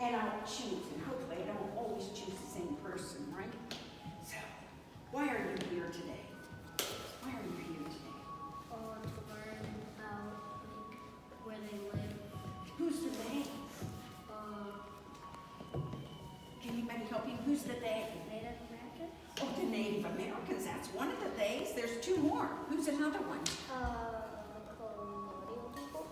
And I'll choose, and hopefully I don't always choose the same person, right? So, why are you here today? Why are you here today? To learn about where they live. Who's the they? Can anybody help you? Who's the they? Native Americans. Oh, the Native Americans. That's one of the theys. There's two more. Who's another one? Colonial people.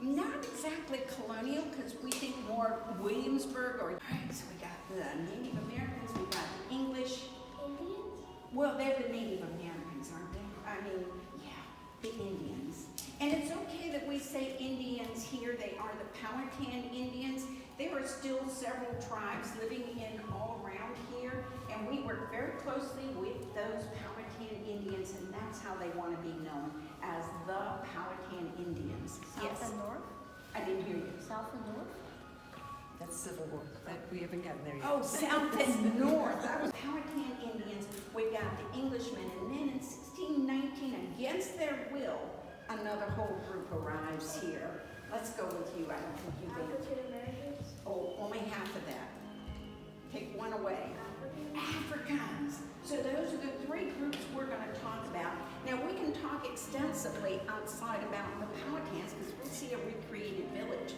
Not exactly colonial, because we think more Williamsburg or. All right, so we got the Native Americans, we got the English. Indians? Well, they're the Native Americans, aren't they? I mean, yeah, the Indians. And it's okay that we say Indians here. They are the Powhatan Indians. There are still several tribes living in all around here, and we work very closely with those Powhatan Indians, and that's how they want to be known, as the Powhatan Indians. South and North? I didn't hear you. South and North? That's Civil War, but we haven't gotten there yet. Oh, South and North. That was Powhatan Indians. We got the Englishmen, and then in 1619, against their will, another whole group arrives here. Let's go with you. I don't think you've been. African Americans? Oh, only half of that. Take one away. Africans. So those are the three groups we're going to talk about. Now we can talk extensively outside about the Powhatans because we see a recreated village.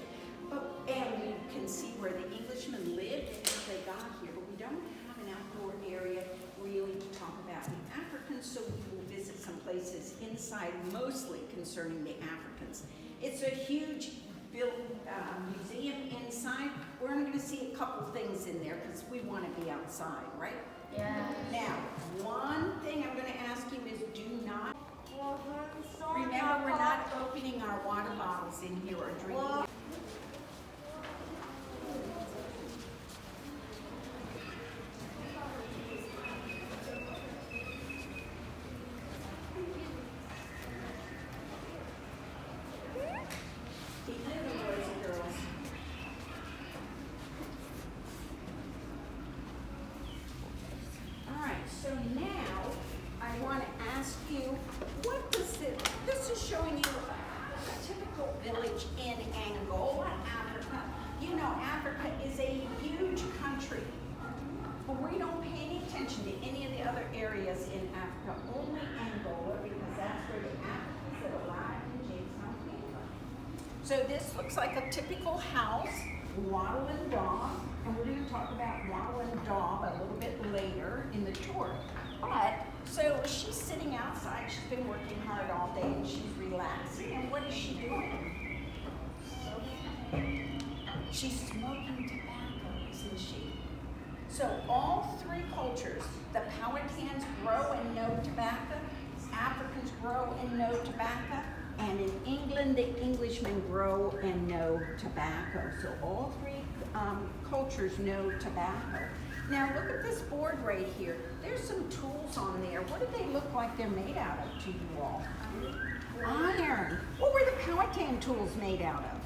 And we can see where the Englishmen lived and how they got here, but we don't have an outdoor area really to talk about the Africans, so we will visit some places inside, mostly concerning the Africans. It's a huge museum inside. We're only going to see a couple things in there because we want to be outside, right? Yeah. Now, one thing I'm going to ask you is do not, remember we're not opening our water bottles in here or drinking. So now I want to ask you, what does this is showing you a typical village in Angola, Africa. You know, Africa is a huge country, but we don't pay any attention to any of the other areas in Africa, only Angola, because that's where the Africans that arrived in Jamestown came from. So this looks like a typical house, wattle and daub. And we're going to talk about wattle and daub a little bit later in the tour. But, so she's sitting outside, she's been working hard all day and she's relaxing. And what is she doing? She's smoking tobacco, isn't she? So all three cultures, the Powhatans grow and know tobacco, Africans grow and know tobacco, and in England, the Englishmen grow and know tobacco. So all three cultures know tobacco. Now look at this board right here. There's some tools on there. What do they look like they're made out of to you all? Iron. What were the Powhatan tools made out of?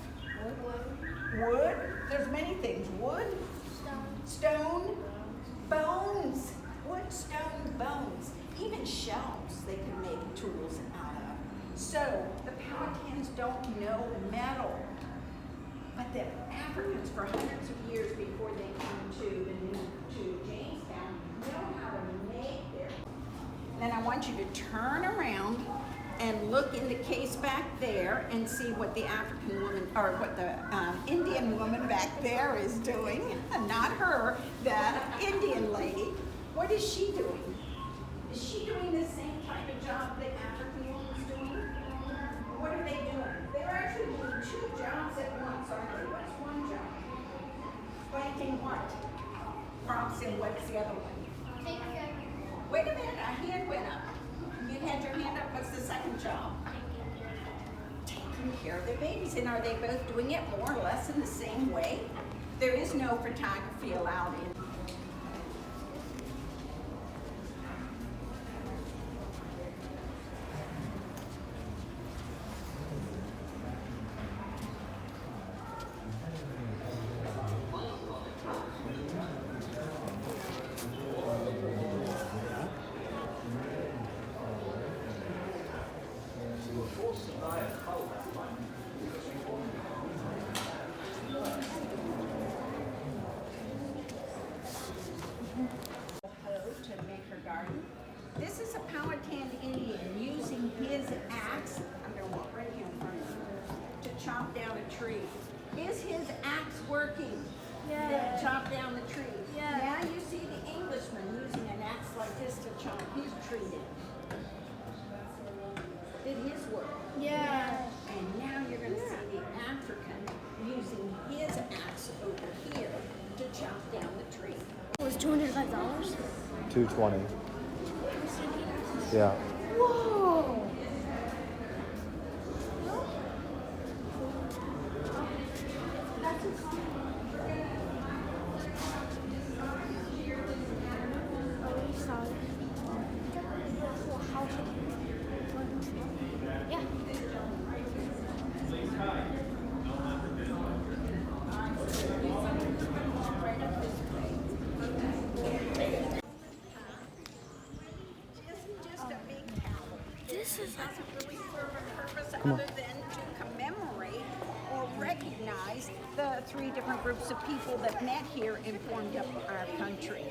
Wood. There's many things. Wood. Stone. Bones. Wood, stone, bones. Even shelves they could make tools out of. So the Powhatans don't know metal. But the Africans, for hundreds of years before they came to Jamestown, know how to make their. Then I want you to turn around and look in the case back there and see what the African woman, or what the Indian woman back there is doing. Not her, the Indian lady. What is she doing? Is she doing the same type of job the African woman's doing? What are they doing? They're actually doing two jobs at once, aren't they? What's one job? Planting what? Crops, and what's the other one? Wait a minute, a hand went up. You had your hand up. What's the second what job? Taking care of their babies. And are they both doing it more or less in the same way? There is no photography allowed in. To make her garden. This is a Powhatan Indian using his axe. I'm going to walk right here in front of you to chop down a tree. Is his axe working? Yeah. To chop down the tree. Yeah. Now you see the Englishman using an axe like this to chop his tree down. Did his work? Yeah. And now you're going to see the African using his axe over here to chop down the tree. It was $205. $220. Yeah. Whoa! Yeah. Just a big towel. This is Doesn't really serve a purpose other than to commemorate or recognize the three different groups of people that met here and formed up our country.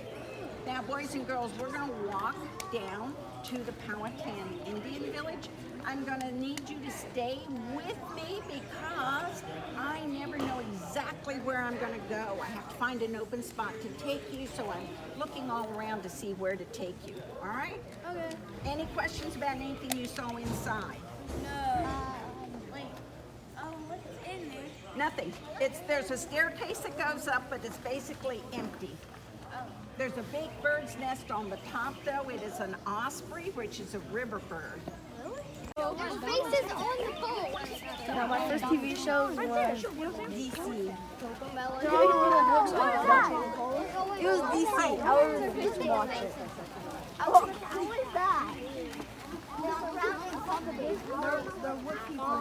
Now, boys and girls, we're going to walk down to the Powhatan Indian Village. I'm going to need you to stay with me because I never know exactly where I'm going to go. I have to find an open spot to take you, so I'm looking all around to see where to take you. All right? okay. Any questions about anything you saw inside? No. What's in there? Nothing. There's a staircase that goes up, but it's basically empty. There's a big bird's nest on the top, though. It is an osprey, which is a river bird. There's faces on the pole. Yeah, my first TV show was DC. there are little books on watching. It was DC. I was just watch it. Who is that? There were people.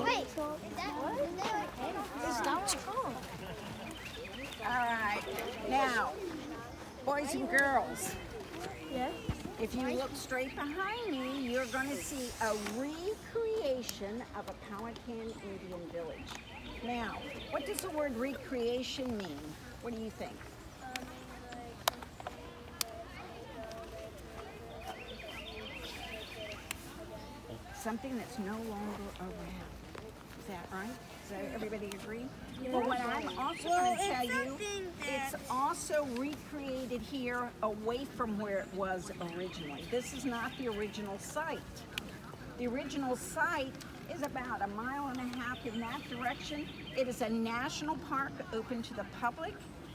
Wait, is that Stop. All right. Now, boys and girls, Yeah. if you look straight behind me, you're going to see a recreation of a Powhatan Indian village. Now, what does the word recreation mean? What do you think? Something that's no longer around. Is that right? Does everybody agree? Well, what I'm also going to tell you, it's also recreated here away from where it was originally. This is not the original site. The original site is about 1.5 miles in that direction. It is a national park open to the public,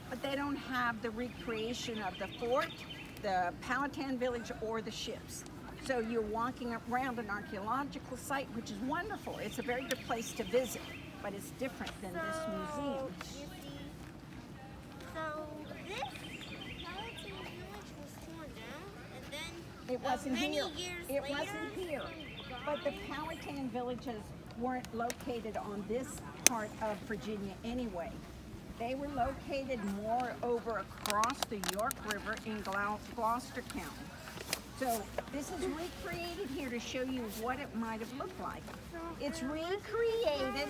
but they don't have the recreation of the fort, the Powhatan village, or the ships. So you're walking around an archaeological site, which is wonderful. It's a very good place to visit, but it's different than this museum. So this Powhatan village was torn down, and then It wasn't many here. years It later, wasn't here. But the Powhatan villages weren't located on this part of Virginia anyway. They were located more over across the York River in Gloucester County. So this is recreated here to show you what it might have looked like. It's recreated.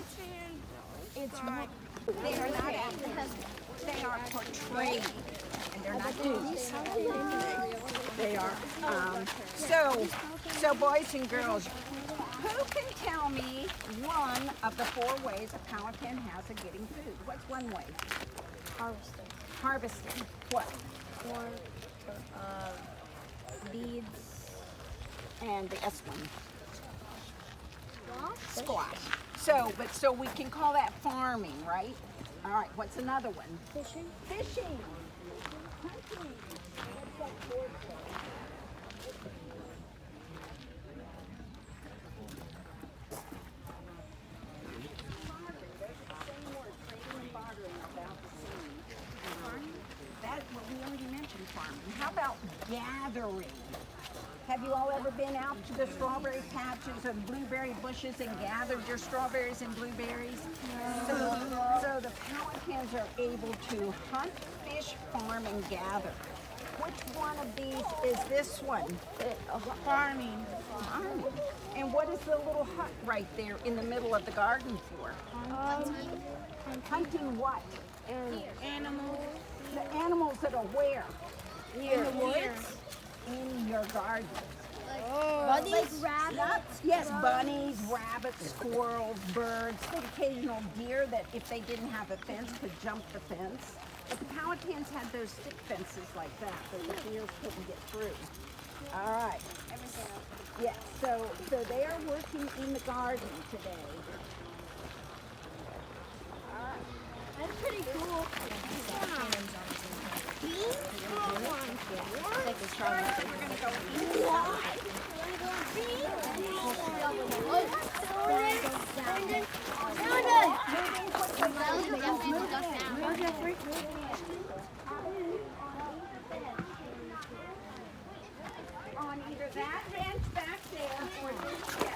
They are not actors. They are portrayed, and they're not dudes. They are. So boys and girls, who can tell me one of the 4 ways a Powhatan has of getting food? What's one way? Harvesting. Harvesting. What? Corn, beads. And the S one. Squash. So we can call that farming, right? All right, what's another one? Fishing. Fishing. Hunting. What's that fourth extension farming. How about gathering? Have you all ever been out to the strawberry patches or blueberry bushes and gathered your strawberries and blueberries? So the Powhatans are able to hunt, fish, farm, and gather. Which one of these is this one? Farming. Farming. And what is the little hut right there in the middle of the garden for? Hunting what? Animals. The animals that are where? In the woods. In your garden. Like rabbits. Yes, bunnies, rabbits, squirrels, birds, the occasional deer that if they didn't have a fence could jump the fence. But the Powhatans had those stick fences like that the deer couldn't get through. All right. Yes, so they are working in the garden today. That's pretty cool. On either that bench back there or this desk.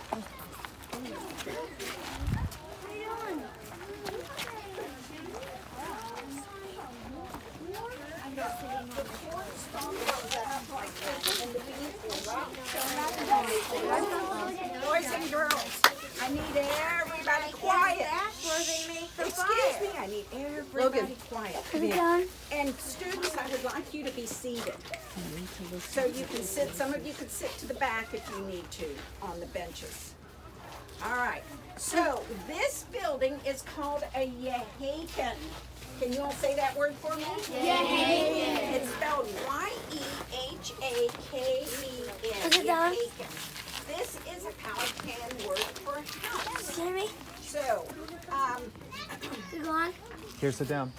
Boys and girls, I need everybody quiet. That's where they make the Excuse me, I need everybody quiet. Is it done? And students, I would like you to be seated. So you can sit, some of you could sit to the back if you need to on the benches. All right, so this building is called a Yehaken. Can you all say that word for me? Yehaken. It's spelled Y-E-H-A-K-E-N. Is it done? Yehaken. This is a Powhatan word for house. Jeremy, So, you go on. Here, sit down.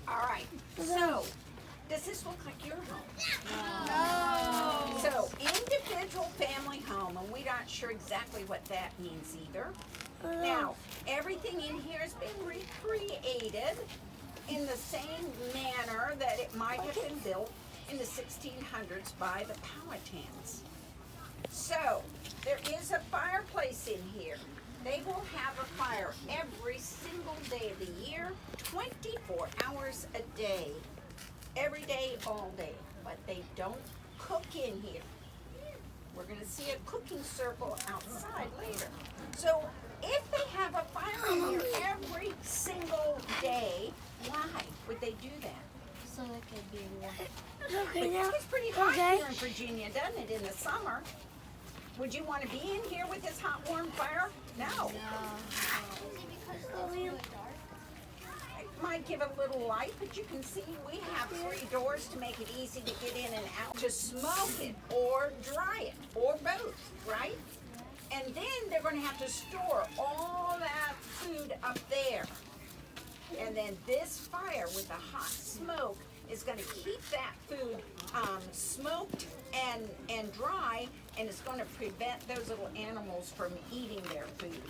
all right, so does this look like your home? No. So, individual family home, and we're not sure exactly what that means either. Now, everything in here has been recreated in the same manner that it might have been built in the 1600s by the Powhatans. So, there is a fireplace in here. They will have a fire every single day of the year, 24 hours a day. Every day, all day. But they don't cook in here. We're going to see a cooking circle outside later. So, if they have a fire in here every single day, why would they do that? So it could be warm. It's pretty hot here in Virginia, doesn't it, in the summer? Would you want to be in here with this hot, warm fire? No. It might give a little light, but you can see we have 3 doors to make it easy to get in and out, to smoke it or dry it or both, right? And then they're going to have to store all that food up there. And then this fire with the hot smoke is going to keep that food smoked and dry, and it's going to prevent those little animals from eating their food.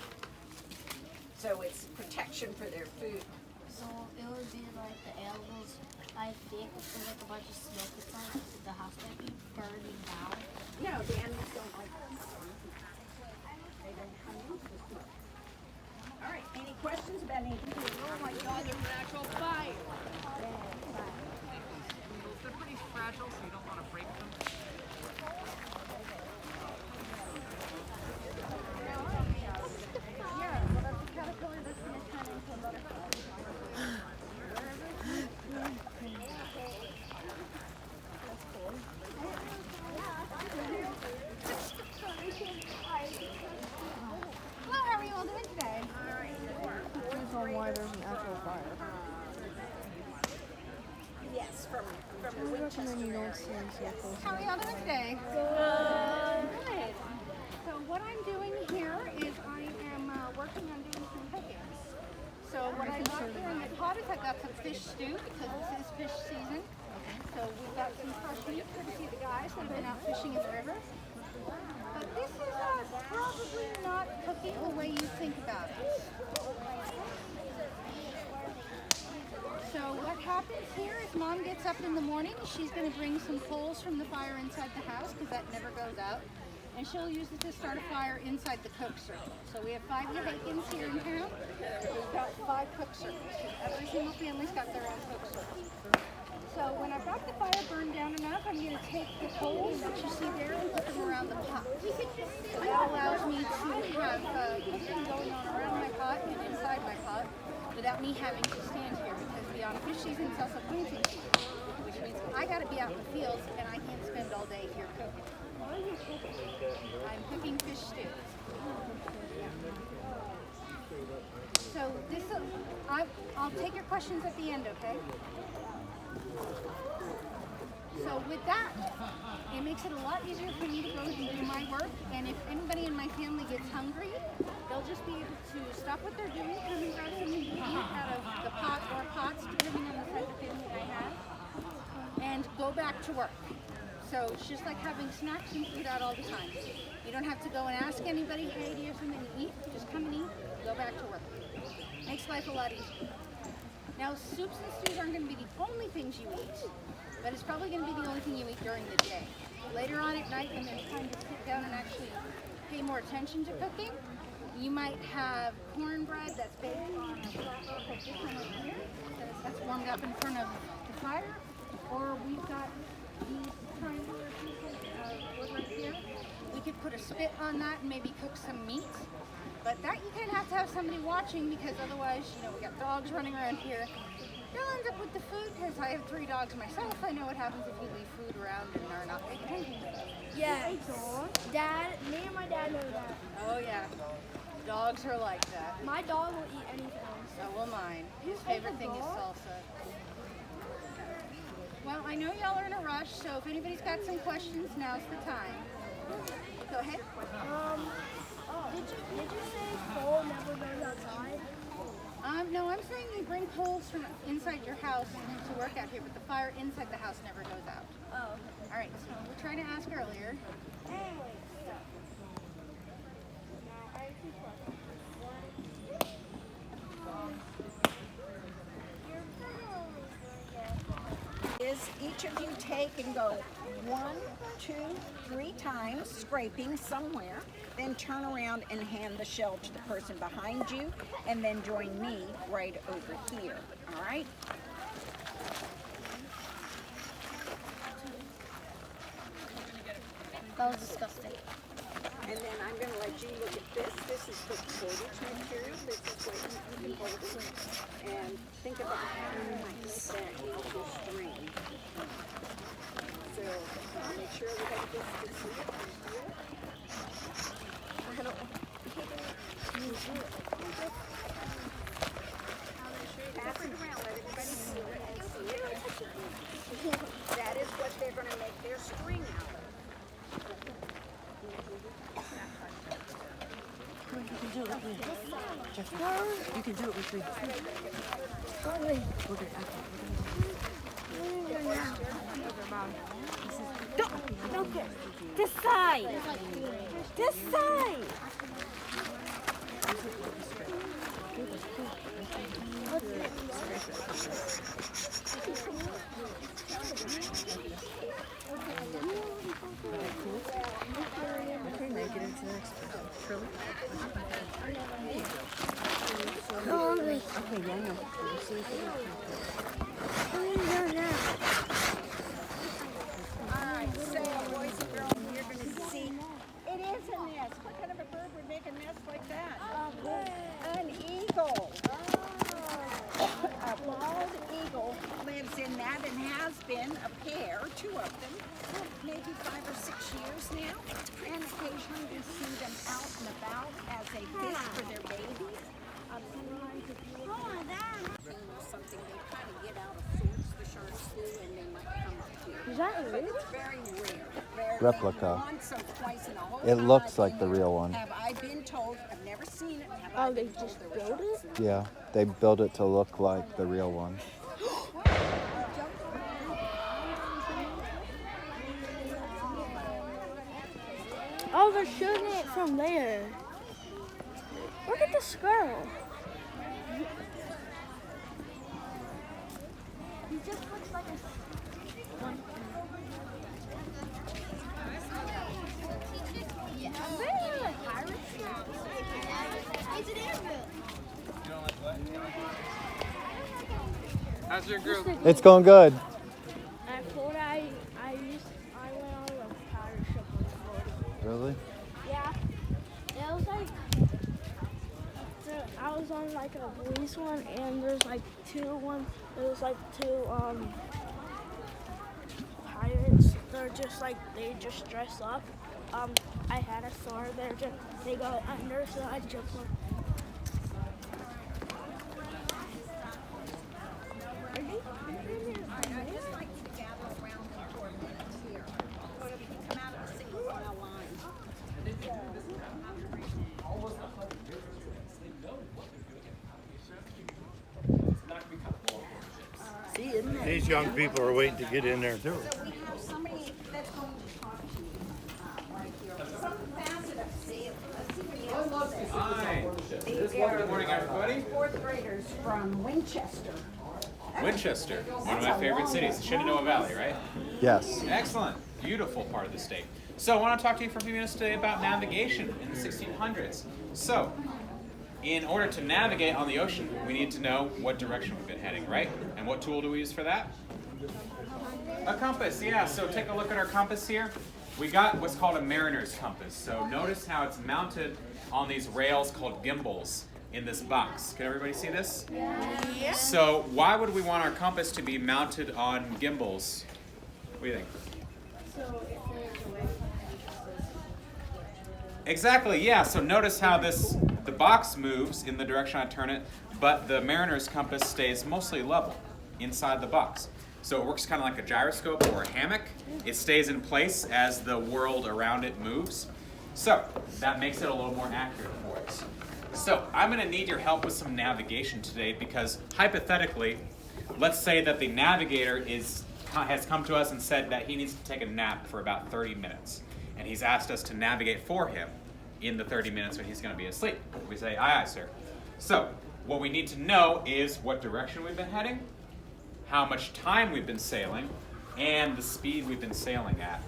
So it's protection for their food. So it would be like the animals, I think, with like a bunch of smoke inside, the house might be burning down. No, the animals don't like that. They don't come into the smoke. All right, any questions about anything? Oh my God, there's an actual fire. They're pretty fragile, so you don't want to break them. Well, how are you all doing today? Depends on why there's an actual fire. Yes, from Winchester area. How are y'all doing today? Good. So what I'm doing here is I am working on doing some cooking. So what I got here in the pot is I got some fish stew because this is fish season. So we've got some fresh meat courtesy of the guys that have been out fishing in the river. But this is probably not cooking the way you think about it. So So what happens here is Mom gets up in the morning. She's going to bring some coals from the fire inside the house because that never goes out. And she'll use it to start a fire inside the cook circle. So we have 5 Yahakins here in town. We've got 5 cook circles. Every single family's got their own cook circle. So when I've got the fire burned down enough, I'm going to take the coals that you see there and put them around the pot. So that allows me to have cooking going on around my pot and inside my pot without me having to stand here, because beyond fish season, it's also planting season, which means I got to be out in the fields and I can't spend all day here cooking. I'm cooking fish stew. So this, I'll take your questions at the end, okay? So with that, it makes it a lot easier for me to go and do my work. And if anybody in my family gets hungry, they'll just be able to stop what they're doing, come and grab something to eat out of the pot or pots, depending on the type of family I have, and go back to work. So it's just like having snacks and food out all the time. You don't have to go and ask anybody, hey, do you have something to eat? Just come and eat, go back to work. Makes life a lot easier. Now, soups and stews aren't going to be the only things you eat, but it's probably going to be the only thing you eat during the day. Later on at night, when there's time to sit down and actually pay more attention to cooking, you might have cornbread that's baked on a flat rock like this one over here, that's warmed up in front of the fire, or we've got these triangular pieces of wood right here. We could put a spit on that and maybe cook some meat. But that you kind of have to have somebody watching, because otherwise, you know, we got dogs running around here. You'll end up with the food, because I have 3 dogs myself. I know what happens if you leave food around and are not paying attention to it. Yeah. Dad, me and my dad know that. Oh yeah, dogs are like that. My dog will eat anything. So will mine. His favorite thing is salsa. Well, I know y'all are in a rush, so if anybody's got some questions, now's the time. Go ahead. Did you say coal never goes outside? No, I'm saying you bring coals from inside your house to work out here, but the fire inside the house never goes out. Oh. All right, so we're trying to ask earlier. Is each of you take and go 1, 2, 3 times, scraping somewhere, then turn around and hand the shell to the person behind you, and then join me right over here, all right? That was disgusting. And then I'm going to let you look at this. This is the cordage material. This is what you can hold it. And think about how nice that is your string. So make sure everybody gets to see it. I don't pass it around. Let everybody see it and see it. That is what they're going to make their string out of. You can do it with me. Don't get this side. This side. Okay, now get into the next one. Hungry. Okay, yeah, I know. Alright, so boys and girls, you're going to see, it is a nest. What kind of a bird would make a nest like that? An eagle. A bald eagle lives in that and has been a pair, 2 of them, maybe 5 or 6 years now. And occasionally we see them out and about as they fish for their babies. Sometimes if you look at something, they kind of get out of sorts, the shark stew, and they might come up here. Is that But real? it's very rare. Replica. Once or twice in a whole It time looks I've like been the here. real one. Have I been told? I've never seen it. Have I Oh, they been told just there were built sharks it? Yeah, they build it to look like the real one. Oh, they're shooting it from there. Look at the squirrel. just looks like a one. Yeah, I'm very like pirate ship. It's an airboat. How's your group? It's going good. At Florida, I went on a pirate ship in Florida. Really? Yeah. It was like I was on like a police one, and there's like two pirates. They're just like they just dress up. I had a sword. They got under, so I jumped on. I'd just like you to gather around me for a minute here. But if you come out of a single file line. These young people are waiting to get in there too. So we have somebody that's going to talk to you right here. Some facet of sales. Let's see what he has to say. Hi. These Good morning, everybody. fourth graders from Winchester. Winchester, one of my favorite cities, Shenandoah Valley, right? Yes. Excellent. Beautiful part of the state. So I want to talk to you for a few minutes today about navigation in the 1600s. So, in order to navigate on the ocean, we need to know what direction we've been heading, right? And what tool do we use for that? A compass, yeah. So take a look at our compass here. We got what's called a mariner's compass. So notice how it's mounted on these rails called gimbals in this box. Can everybody see this? Yeah. So why would we want our compass to be mounted on gimbals? What do you think? Exactly, yeah. So notice how the box moves in the direction I turn it, but the mariner's compass stays mostly level inside the box. So it works kind of like a gyroscope or a hammock. It stays in place as the world around it moves. So that makes it a little more accurate for us. So I'm going to need your help with some navigation today because hypothetically, let's say that the navigator has come to us and said that he needs to take a nap for about 30 minutes. And he's asked us to navigate for him in the 30 minutes when he's going to be asleep. We say, aye, aye, sir. So what we need to know is what direction we've been heading, how much time we've been sailing, and the speed we've been sailing at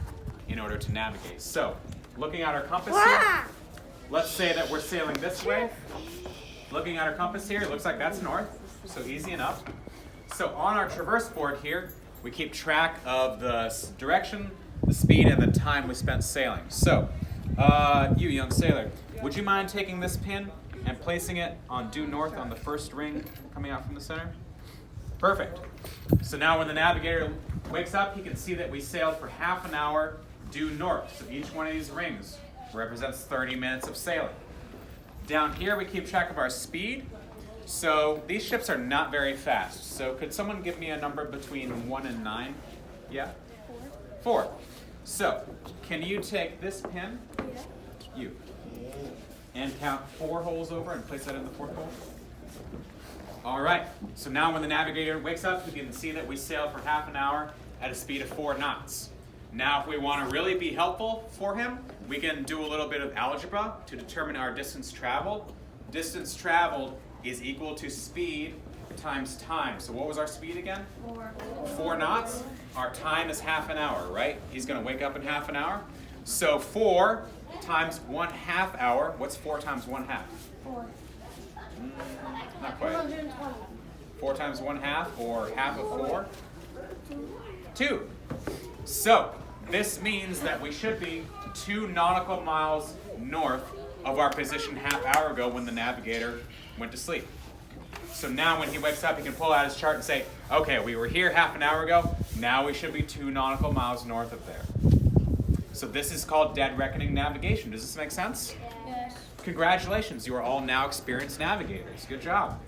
in order to navigate. So looking at our compass here, let's say that we're sailing this way. Looking at our compass here, it looks like that's north, so easy enough. So on our traverse board here, we keep track of the direction, the speed, and the time we spent sailing. So, you young sailor, would you mind taking this pin and placing it on due north on the first ring coming out from the center? Perfect. So now when the navigator wakes up, he can see that we sailed for half an hour due north. So each one of these rings represents 30 minutes of sailing. Down here we keep track of our speed. So these ships are not very fast. So could someone give me a number between 1 and 9? Yeah? 4. So can you take this pin, you, and count 4 holes over and place that in the 4th hole? All right. So now when the navigator wakes up, we can see that we sailed for half an hour at a speed of 4 knots. Now if we want to really be helpful for him, we can do a little bit of algebra to determine our distance traveled. Distance traveled is equal to speed times time. So what was our speed again? 4 knots. Our time is half an hour, right? He's going to wake up in half an hour. So 4 times 1/2 hour. What's 4 times 1/2? 4. Not quite. 4 times 1/2, or half of 4? 2. So this means that we should be 2 nautical miles north of our position half hour ago when the navigator went to sleep. So now when he wakes up, he can pull out his chart and say, okay, we were here half an hour ago, now we should be 2 nautical miles north of there. So this is called dead reckoning navigation. Does this make sense? Yes. Congratulations, you are all now experienced navigators. Good job.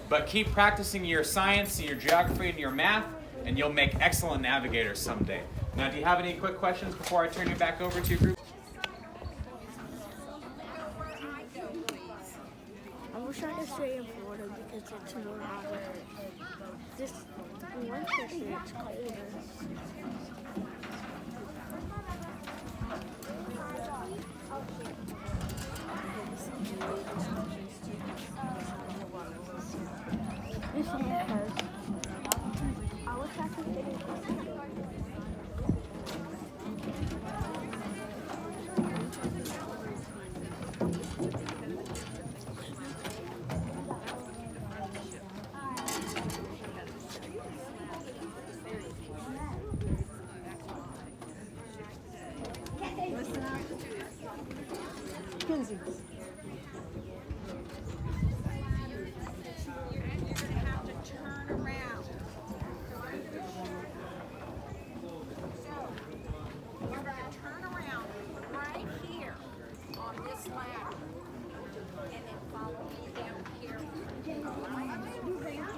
But keep practicing your science and your geography and your math, and you'll make excellent navigators someday. Now, do you have any quick questions before I turn you back over to your group? I wish I could stay in Florida because it's more hot. This Winchester, it's colder. This one has. I wish amazing. And you're gonna have to turn around. So, you're gonna turn around right here on this ladder. And then follow me down here.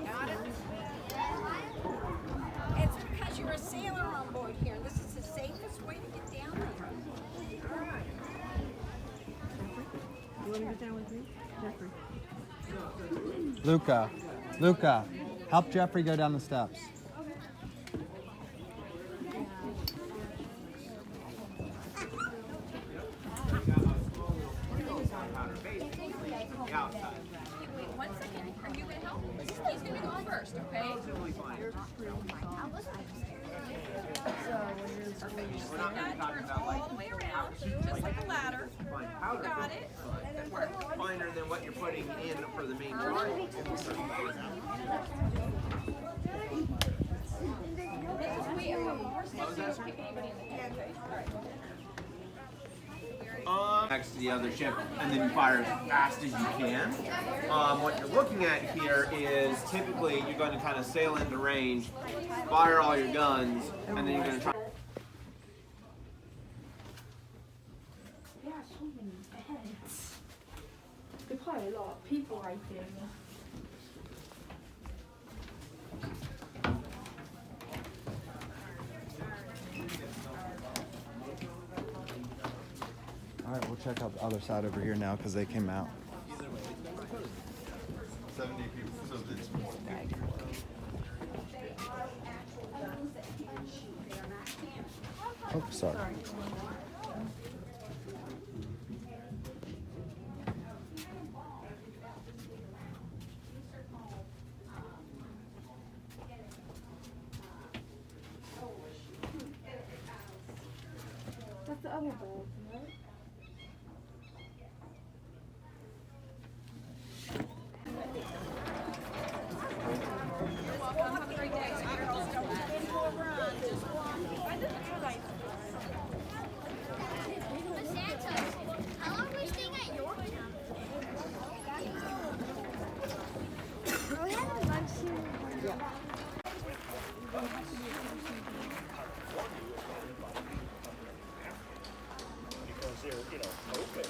Got it? It's because you're a sailor on board here. This is the safest way to get down there. All right. You want to get down with me? Jeffrey. Luca, help Jeffrey go down the steps. Wait 1 second. Are you gonna help? He's gonna go first, okay? Perfect. Just like that. Turn all the way around, just like a ladder. You got it. Good work. Finer than what you're putting in for the main drawing. This is we're steps pick anybody in the head, okay? All right. Next to the other ship, and then you fire as fast as you can. What you're looking at here is typically you're going to kind of sail into range, fire all your guns, and then you're going to try. Yeah, so many beds. There's quite a lot of people right there. All right, we'll check out the other side over here now because they came out. 70 people, so that's more. Oh, sorry. That's the other bed, right? Have a great day. Girls, don't get into a run. Just walk. Miss Santos, how long are we staying at Yorktown? Are we having lunch soon? Because they're, open.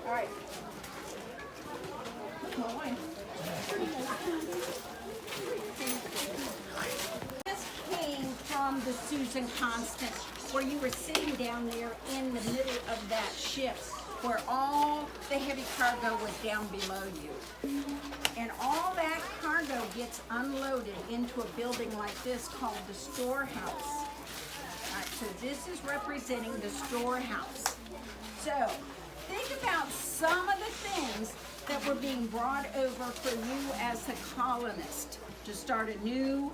All right. This came from the Susan Constant, where you were sitting down there in the middle of that ship, where all the heavy cargo was down below you. And all that cargo gets unloaded into a building like this called the storehouse. All right, so this is representing the storehouse. So think about some of the things that were being brought over for you as a colonist to start a new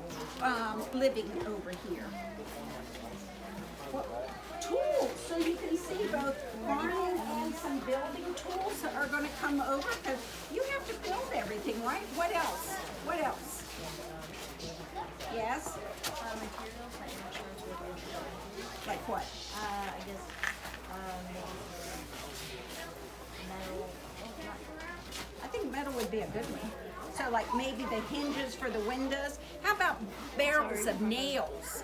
living over here. Tools, so you can see both farming and some building tools that are going to come over because you have to build everything, right? What else? What else? Yes? Materials like insurance would be Like what? I guess metal. I think metal would be a good one. So like maybe the hinges for the windows. How about barrels of nails?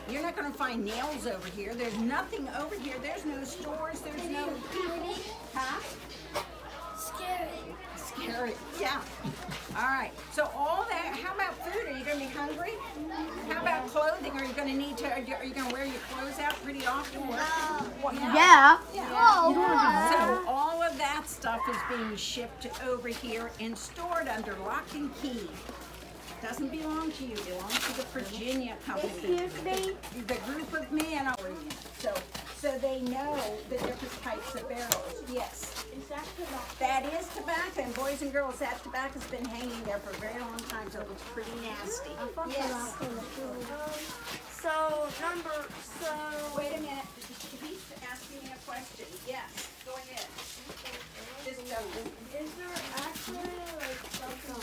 You're not going to find nails over here. There's nothing over here. There's no stores. There's no people. Huh? Scary. Yeah. All right. So all that. How about food? Are you going to be hungry? How about clothing? Are you going to need to? Are you going to wear your clothes out pretty often? Yeah. So all of that stuff is being shipped over here and stored under lock and key. Doesn't belong to you. It belongs to the Virginia company. Excuse me? The group of men over here. So they know the different types of barrels. Yes. Is that tobacco? That is tobacco, and boys and girls, that tobacco's been hanging there for a very long time, so it looks pretty nasty. Yes. Wait a minute. He's asking me a question. Yes. Go ahead. Just Is there actually like something?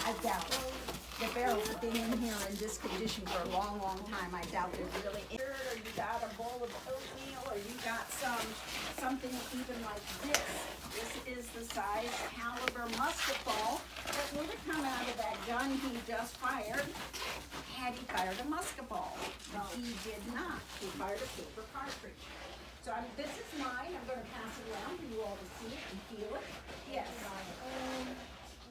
I doubt it. The barrels have been in here in this condition for a long, long time. I doubt they're really in it. Or you got a bowl of oatmeal, or you got something even like this. This is the size caliber musket ball that would have come out of that gun he just fired had he fired a musket ball. Well, he did not. He fired a paper cartridge. So this is mine. I'm going to pass it around for you all to see it and feel it. Yes.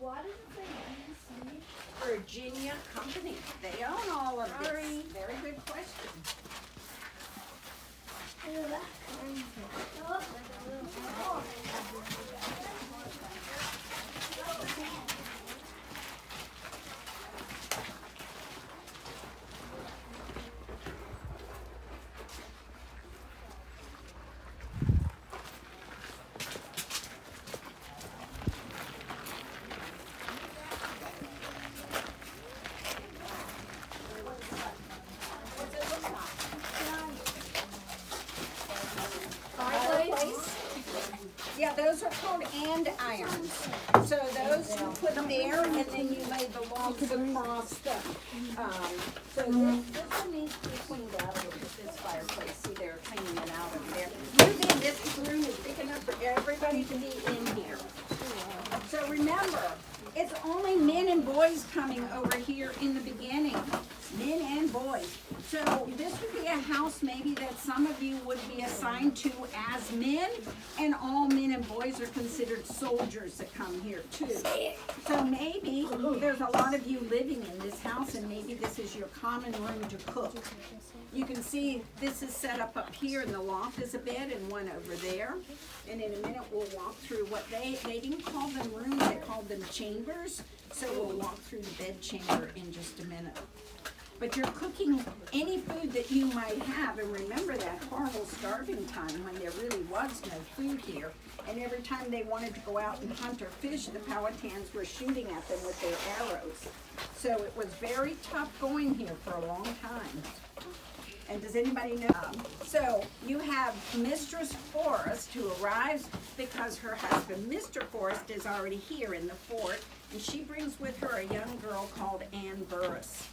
Why does it say DC? Virginia company. They own all of this. Very good question. Yeah, those are called andirons. So those you put there, and then you lay the logs across the. So this one needs to be cleaned out a little bit. This fireplace, see, they're cleaning it out over there. Moving this room is big enough for everybody to be in here. So remember, it's only men and boys coming over here in the beginning. Men and boys. So this would be a house maybe that some of you would be assigned to as men, and all men and boys are considered soldiers that come here too. So maybe there's a lot of you living in this house, and maybe this is your common room to cook. You can see this is set up here, and the loft is a bed and one over there. And in a minute we'll walk through what they didn't call them rooms, they called them chambers. So we'll walk through the bed chamber in just a minute. But you're cooking any food that you might have, and remember that horrible starving time when there really was no food here. And every time they wanted to go out and hunt or fish, the Powhatans were shooting at them with their arrows. So it was very tough going here for a long time. And does anybody know? So you have Mistress Forrest, who arrives because her husband, Mr. Forrest, is already here in the fort, and she brings with her a young girl called Ann Burris.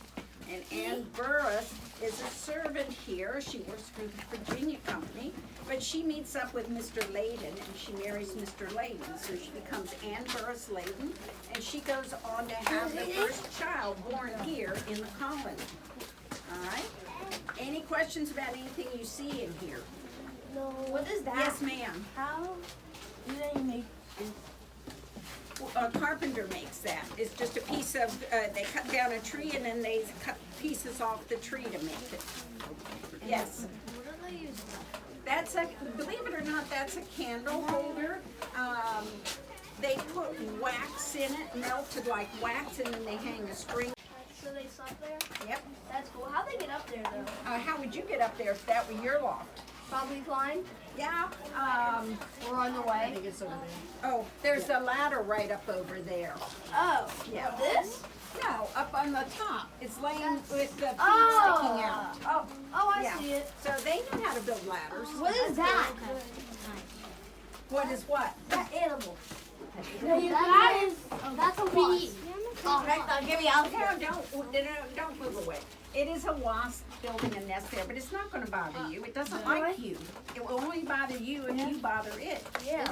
And Ann Burris is a servant here. She works for the Virginia Company, but she meets up with Mr. Layden, and she marries Mr. Layden. So she becomes Ann Burris Layden, and she goes on to have the first child born here in the colony. All right? Any questions about anything you see in here? No. What is that? Yes, ma'am. How do they make this? A carpenter makes that. It's just a piece of, they cut down a tree and then they cut pieces off the tree to make it. Yes. What do they use? That's a, believe it or not, that's a candle holder. They put wax in it, melted like wax, and then they hang a string. So they slept there? Yep. That's cool. How'd they get up there though? How would you get up there if that were your loft? Probably climb. Yeah, We're on the way. oh, there's a ladder right up over there. Oh, Yeah. this? No, up on the top. It's laying with the feet sticking out. Oh, I Yeah. see it. So they know how to build ladders. What is that? What is what? That animal. That is, That's a wasp. Oh, give me out. Don't move away. It is a wasp building a nest there, but it's not going to bother you. It doesn't like you. It will only bother you if you bother it. Yeah.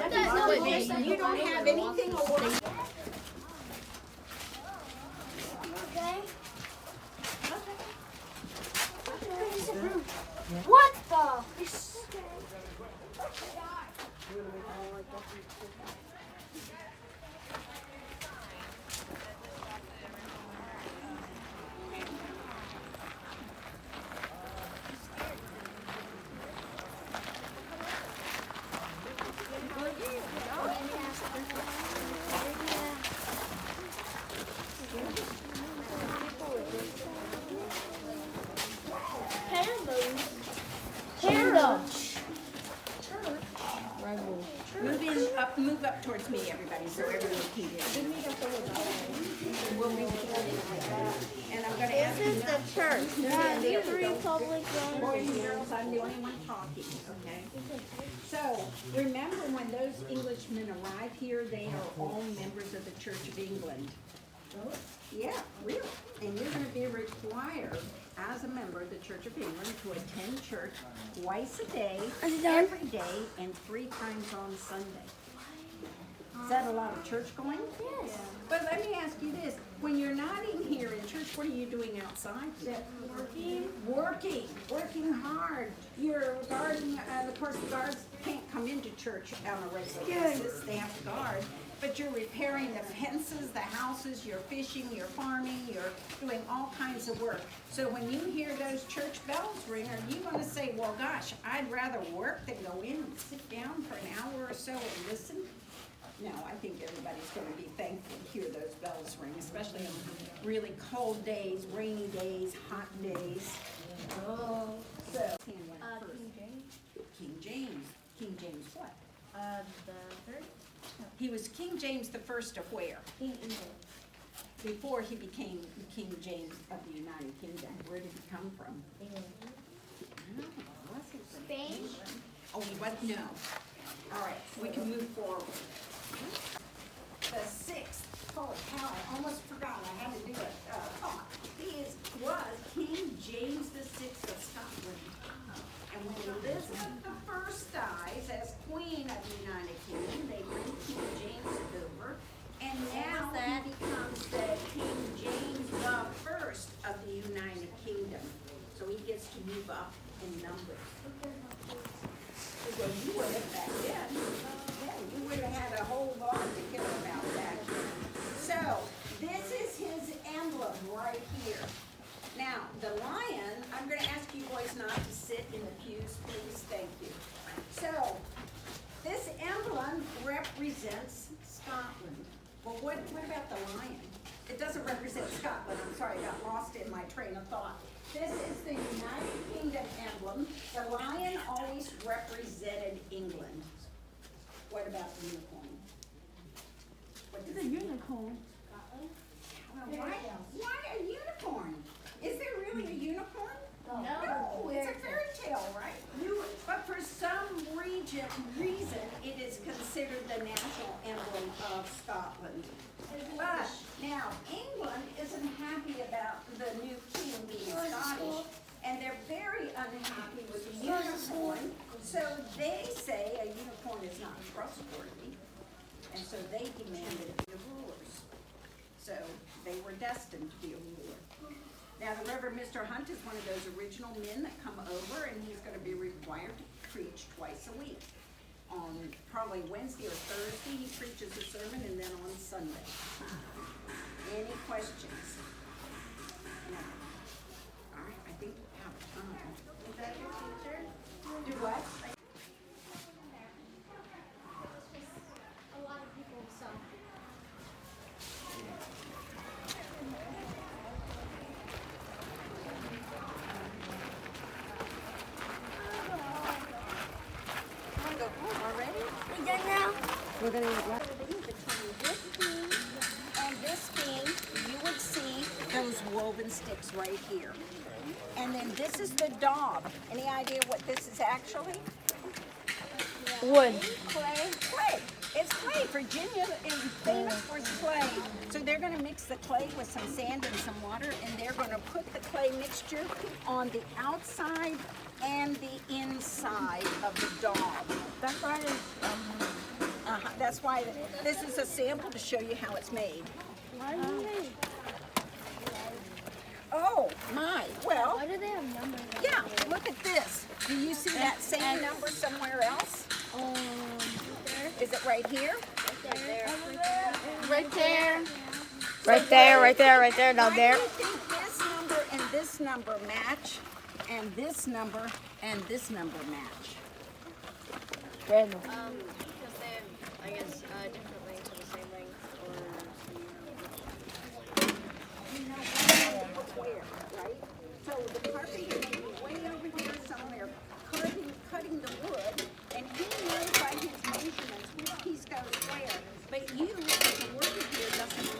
You don't have anything to worry. Okay. What the? Move up towards me, everybody, so everyone can get you. We'll be and I'm going to ask you. This is the church. The three public Boys and girls, I'm the only one talking, okay? So, remember when those Englishmen arrive here, they are all members of the Church of England. Yeah, really. And you're gonna be required, as a member of the Church of England, to attend church twice a day, every day, and 3 times on Sunday. Is that a lot of church going? Yes. But let me ask you this, when you're not in here in church, what are you doing outside? Working hard. You're guarding, of course, the guards can't come into church on a regular basis, they have to guard. But you're repairing the fences, the houses, you're fishing, you're farming, you're doing all kinds of work. So when you hear those church bells ring, are you gonna say, well, gosh, I'd rather work than go in and sit down for an hour or so and listen? No, I think everybody's gonna be thankful to hear those bells ring, especially on really cold days, rainy days, hot days. Oh, so. King James. King James what? the third? He was King James the First of where? Before he became King James of the United Kingdom. Where did he come from? England. Oh, was he from Spain? England? Oh, he was, no. All right, we can move forward. The 6th, holy cow, I almost forgot, I had to do it. Was King James the Sixth of Scotland. And when Elizabeth I dies as Queen of the United Kingdom, they bring King James over, and now he becomes the King James the First of the United Kingdom. So he gets to move up in numbers. Well, you would have back then. Yeah, you would have had a whole lot to care about back then. So, this is his emblem right here. Now, the lion, I'm going to ask you boys not to sit in the pews, please. Thank you. So, this emblem represents Scotland. Well, what about the lion? It doesn't represent Scotland. I'm sorry, I got lost in my train of thought. This is the United Kingdom emblem. The lion always represented England. What about the unicorn? What is a unicorn? Why a unicorn? Is there really a unicorn? No, it's a fairy tale, right? But for some reason, it is considered the national emblem of Scotland. But now, England isn't happy about the new king being Scottish, and they're very unhappy with the unicorn. So they say a unicorn is not trustworthy, and so they demanded to be rulers. So they were destined to be a ruler. Now, the Reverend Mr. Hunt is one of those original men that come over, and he's going to be required to preach twice a week. On probably Wednesday or Thursday, he preaches a sermon, and then on Sunday. Any questions? No. All right, I think we're out of time. Is that your teacher? Do what? A lot of people, so. We're gonna get left. Between this beam and this beam, you would see those woven sticks right here. And then this is the daub. Any idea what this is actually? Wood. Clay. Clay. It's clay. Virginia is famous for its clay. So they're going to mix the clay with some sand and some water, and they're going to put the clay mixture on the outside and the inside of the daub. That's why that's why this is a sample to show you how it's made. Oh my! Well, Why do they have numbers? yeah. Look at this. Do you see that same number somewhere else? Is it right here? Right there. Right there, right there, right there, down there. Why do you think this number and this number match, and this number and this number match? Random. Because they have, I guess, different lengths of the same length, You know where, right? So the carpenter may be way over here somewhere cutting the wood, and he knows by his measurements which piece goes where. But you, as a worker here,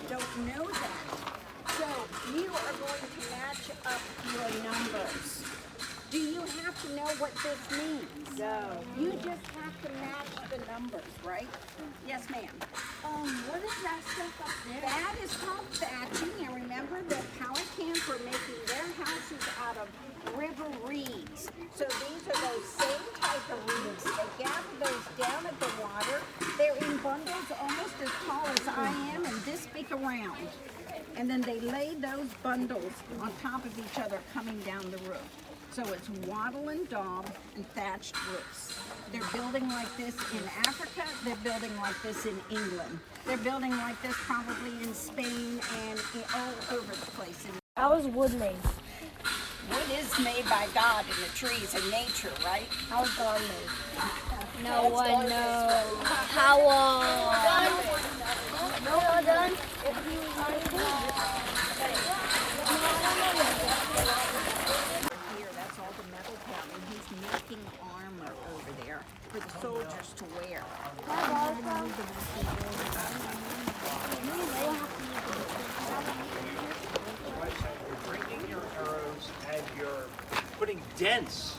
don't know that. So you are going to match up your numbers. Do you have to know what this means? No. You just have to match the numbers, right? Yes, ma'am. what is that stuff up there? That is called thatching, and remember the Powhatans were making their houses out of river reeds. So these are those same type of reeds. They gather those down at the water. They're in bundles almost as tall as I am and this big around. And then they lay those bundles on top of each other coming down the roof. So it's wattle and daub and thatched roofs. They're building like this in Africa. They're building like this in England. They're building like this probably in Spain and all over the place. How was wood made? Wood is made by God in the trees and nature, right? How was God made? No one knows. How No, done. Here, that's all the metal part, and he's making armor over there for the soldiers to wear. You're bringing your arrows and you're putting dents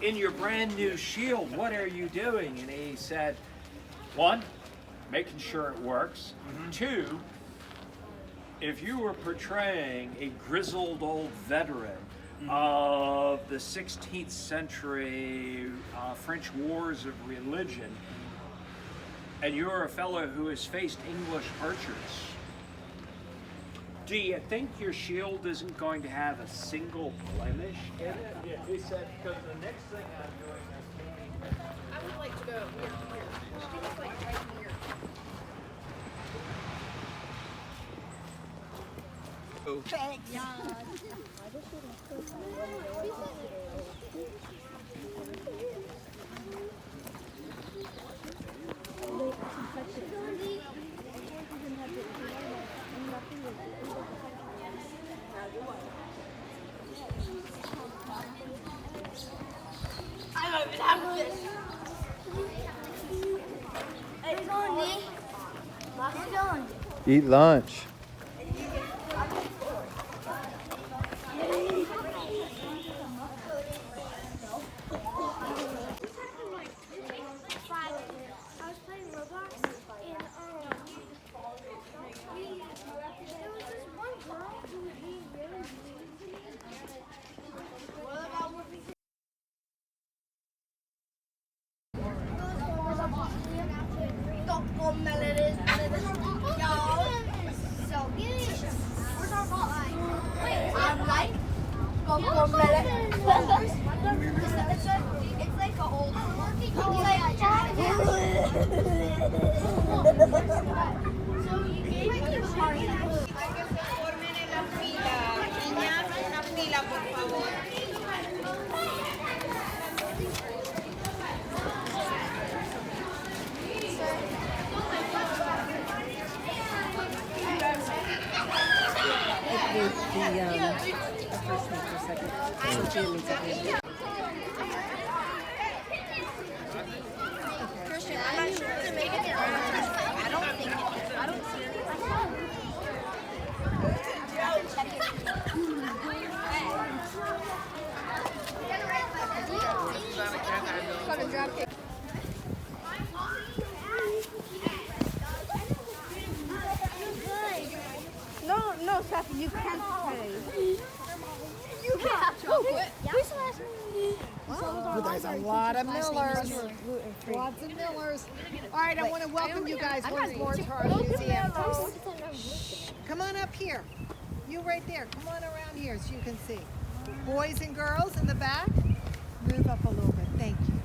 in your brand new shield. What are you doing? And he said, one, making sure it works. Two, if you were portraying a grizzled old veteran of the 16th century French wars of religion, and you're a fellow who has faced English archers, do you think your shield isn't going to have a single blemish in it? Yeah. He said, because the next thing I'm doing is painting. I would like to go here. It's like right here. Thanks. I don't even have this. Where you going, D? Where you going? Eat lunch. I was playing Roblox and there was this one girl who was being really mean to me. It's like a old so you gave me the party. First name for second. So Jimmy second. Christian, I'm not sure to make it. Stephanie, you can't pay. You can't chocolate. Who's the last Well, there's a lot of Millers. Lots of Millers. All right, I want to welcome you guys once more to our museum. Shh, come on up here. You right there. Come on around here so you can see. Boys and girls in the back, move up a little bit. Thank you.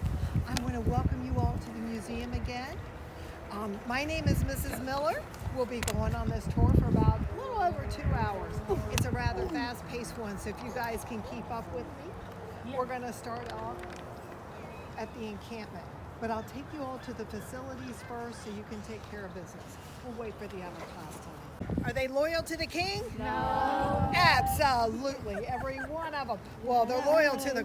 I want to welcome you all to the museum again. My name is Mrs. Miller. We'll be going on this tour for about a little over 2 hours. It's a rather fast-paced one, so if you guys can keep up with me, we're going to start off at the encampment. But I'll take you all to the facilities first so you can take care of business. We'll wait for the other class time. Are they loyal to the king? No. Absolutely. Every one of them. Well, they're loyal to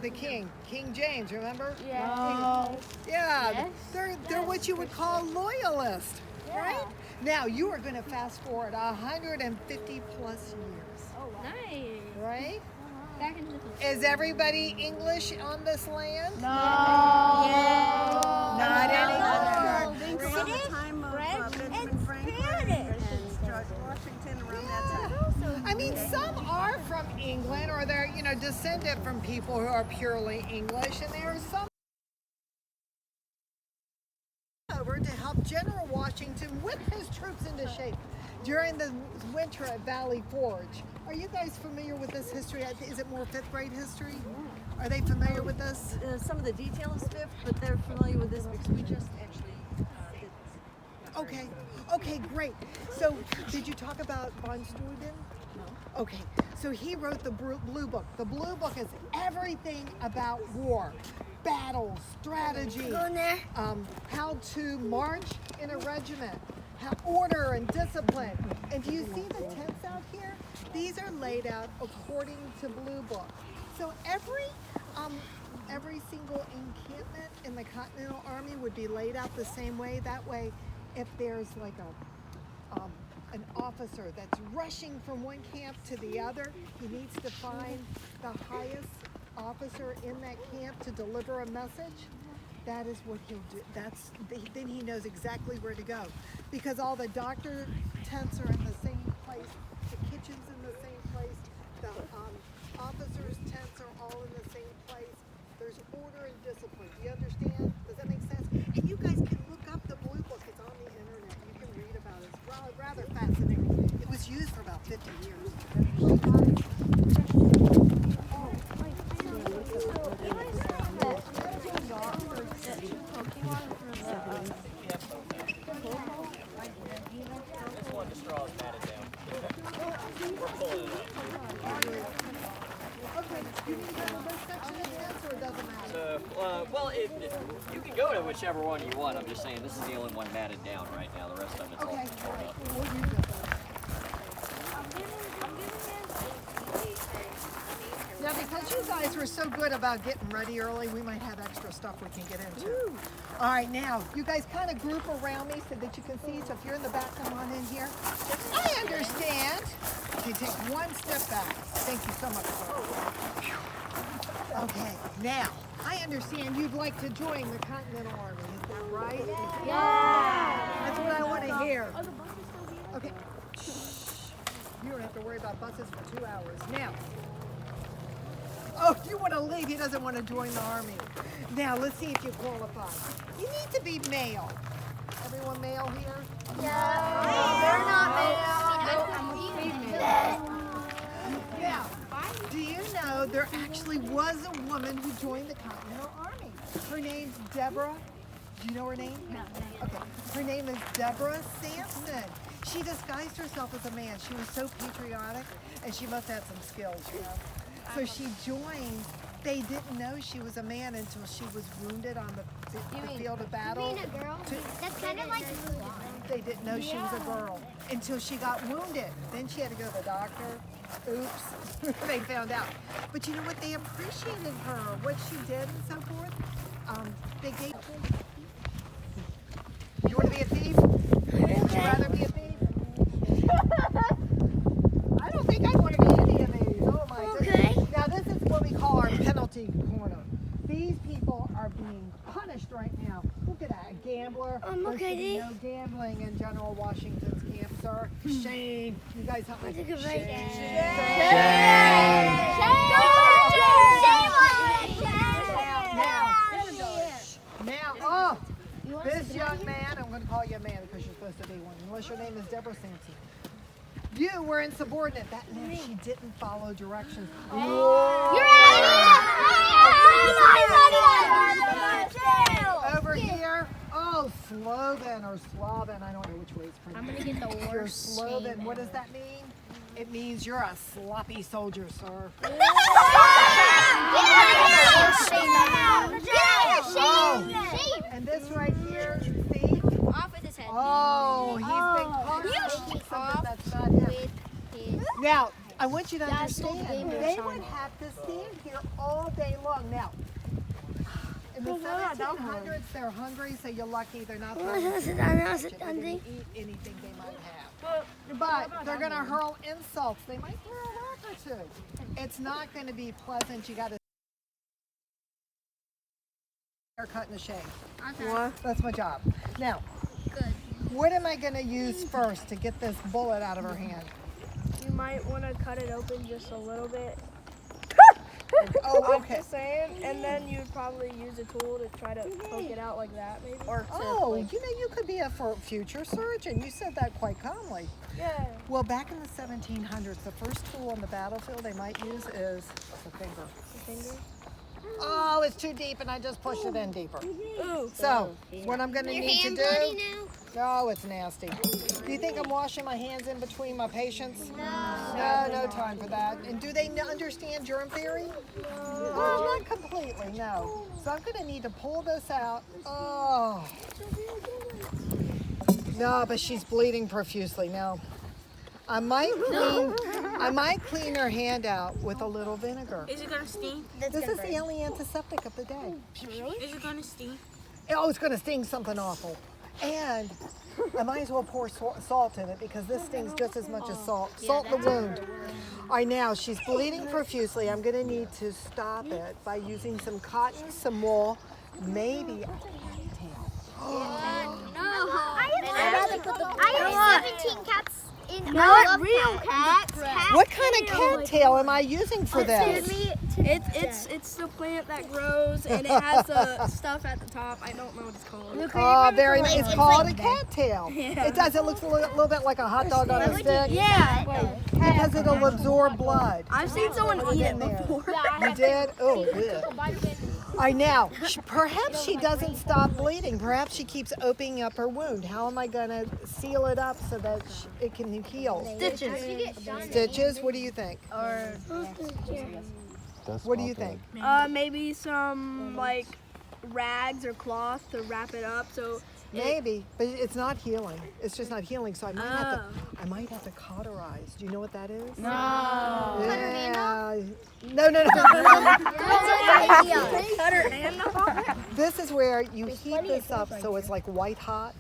the king. King James, remember? Yeah. Yeah. They're what you would call loyalists, right? Now, you are going to fast forward 150 plus years. Oh, wow. Nice. Right? Back into the Is everybody English on this land? No. Yeah. Not No. any. Around the time of Benjamin Franklin and George Washington, around that time. I mean, some are from England, or they're, descended from people who are purely English, and there are some over to help General Washington whip his troops into shape during the winter at Valley Forge. Are you guys familiar with this history? Is it more 5th grade history? Are they familiar with this? Some of the details is 5th, but they're familiar with this because we just actually did this. Okay. Okay, great. So, did you talk about von Steuben? No. Okay. So he wrote the Blue Book. The Blue Book is everything about war, battles, strategy, how to march in a regiment, order and discipline. And do you see the tents out here? These are laid out according to Blue Book. So every single encampment in the Continental Army would be laid out the same way. That way, if there's like an officer that's rushing from one camp to the other, he needs to find the highest officer in that camp to deliver a message. That is what he'll do. Then he knows exactly where to go, because all the doctor tents are in the same place, the kitchen's in the same place, the officers' tents are all in the same place. There's order and discipline. Do you understand? Does that make sense? And you guys can look up the Blue Book. It's on the internet. You can read about it. It's rather fascinating. It was used for about 50 years. Well, you can go to whichever one you want. I'm just saying this is the only one matted down right now. The rest of it's all torn up. Now, because you guys were so good about getting ready early, we might have extra stuff we can get into. All right, now, you guys kind of group around me so that you can see. So if you're in the back, come on in here. I understand. Okay, take one step back. Thank you so much. Okay, now, I understand you'd like to join the Continental Army. Is that right? Yeah. That's what I want to hear. Okay. Shh. You don't have to worry about buses for 2 hours. Now. Oh, you want to leave. He doesn't want to join the army. Now, let's see if you qualify. You need to be male. Everyone male here? They're not Now, do you know there actually was a woman who joined the Continental Army? Her name's Deborah. Do you know her name? No. Okay. Her name is Deborah Sampson. She disguised herself as a man. She was so patriotic, and she must have some skills, So she joined. They didn't know she was a man until she was wounded on the field of battle. You mean a girl? That's kind of like They didn't know she was a girl until she got wounded. Then she had to go to the doctor. Oops, they found out. But you know what? They appreciated her, what she did and so forth. They gave. You want to be a thief? Would you rather be a thief? I don't think I want to be any of these. Oh my goodness. Now this is what we call our penalty corner. These people are being punished right now. Look at that, a gambler. There should be no gambling in General Washington's camp. sir. Shane. You guys help me. Now, oh, this young man, I'm going to call you a man because you're supposed to be one, unless your name is Deborah Sampson. You were insubordinate. That meant she didn't follow directions. Over here, oh, Sloven or Sloven, I don't know which way it's pronounced. I'm gonna get the You're worst. Sloven. What does that mean? It means you're a sloppy soldier, sir. And this right here, see? Off with his head. Oh, he's been caught. That's not him. Now, I want you to understand, they would have to stand here all day long. Now, in the 1700s, they're hungry, so you're lucky they're not throwing they didn't eat anything they might have. But they're going to hurl insults. They might throw a rock or two. It's not going to be pleasant. You got to haircut and a shave. Okay. That's my job. Now, what am I going to use first to get this bullet out of her hand? You might want to cut it open just a little bit. Oh, okay. I'm just saying, and then you'd probably use a tool to try to poke it out like that, maybe. Or You know, you could be a future surgeon. You said that quite calmly. Yeah. Well, back in the 1700s, the first tool on the battlefield they might use is the finger. The finger? Oh, it's too deep, and I just pushed it in deeper. Ooh. So, what I'm going to need to do... Oh, it's nasty. Do you think I'm washing my hands in between my patients? No time for that. And do they understand germ theory? No, not completely, no. So I'm going to need to pull this out. Oh. No, but she's bleeding profusely. Now, I might clean her hand out with a little vinegar. Is it going to sting? This is the only antiseptic of the day. Really? Is it going to sting? Oh, it's going to sting something awful. And I might as well pour salt in it because this stings just as much as salt. Salt the wound. All right, now she's bleeding profusely. I'm going to need to stop it by using some cotton, some wool, maybe a cattail. I have 17 cats in Not real cats. What kind of cattail am I using for this? It's the plant that grows and it has the stuff at the top. I don't know what it's called. Oh, very nice. It's called a cattail. Yeah. It does. It looks a little bit like a hot dog on a stick. Yeah. Because it'll absorb blood. I've seen someone eat it before. You did? Oh, good. All right, now, perhaps she doesn't stop bleeding. Perhaps she keeps opening up her wound. How am I going to seal it up so that it can heal? Stitches. Stitches? What do you think? What do you think? Maybe some like rags or cloth to wrap it up. So maybe, but it's not healing. It's just not healing. So I might have to cauterize. Do you know what that is? No. Yeah. No. This is where you heat this up so it's like white hot,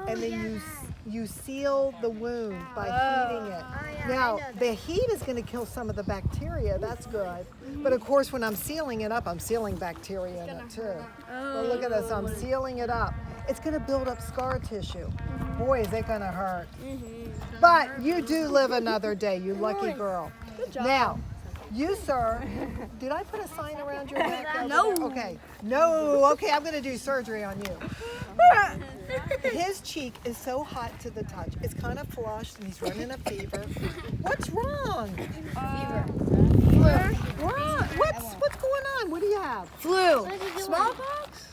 and then you seal the wound by heating it. Now, the heat is going to kill some of the bacteria. That's good. But of course, when I'm sealing it up, I'm sealing bacteria in it too. Well, look at this. I'm sealing it up. It's going to build up scar tissue. Boy, is it going to hurt. But you do live another day, you lucky girl. Now, you, sir, did I put a sign around your neck? No. Okay. No. Okay, I'm going to do surgery on you. His cheek is so hot to the touch. It's kind of flushed and he's running a fever. What's wrong? Fever. What's going on? What do you have? Flu. Smallpox?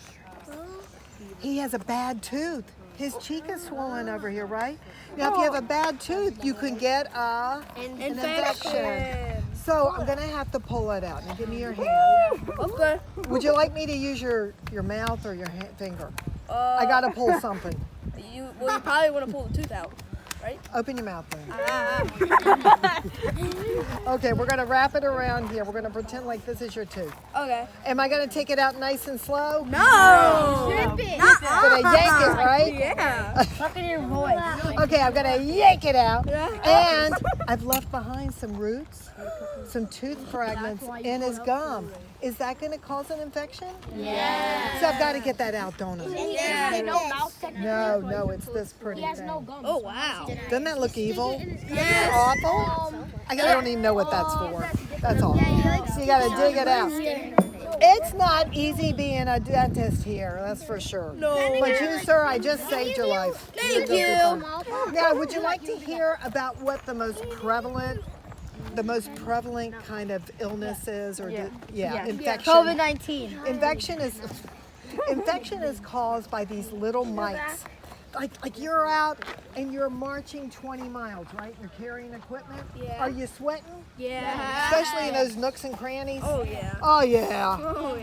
He has a bad tooth. His cheek is swollen over here, right? Now, if you have a bad tooth, you can get an infection. So I'm going to have to pull it out. Now, give me your hand. Okay. Would you like me to use your mouth or your finger? I got to pull something. You probably want to pull the tooth out, right? Open your mouth then. Okay, we're going to wrap it around here. We're going to pretend like this is your tooth. Okay. Am I going to take it out nice and slow? No. Going to yank it, right? Yeah. Talk in your voice. Okay, I'm going to yank it out. And I've left behind some roots, some tooth fragments in his gum. Is that going to cause an infection? Yeah. So I've got to get that out, don't I? Yeah. No, it's this pretty thing. no gum. Oh, wow. Doesn't that look evil? Yes. Awful? I don't even know what that's for. That's all. So you gotta dig it out. It's not easy being a dentist here, that's for sure. No. But you, sir, I just saved your life. Thank you. Now, would you like to hear about what the most prevalent kind of illness is, or infection? COVID-19. Infection is caused by these little mites. Like you're out and you're marching 20 miles, right? You're carrying equipment. Yeah. Are you sweating? Yeah. Especially in those nooks and crannies. Oh yeah. Oh yeah.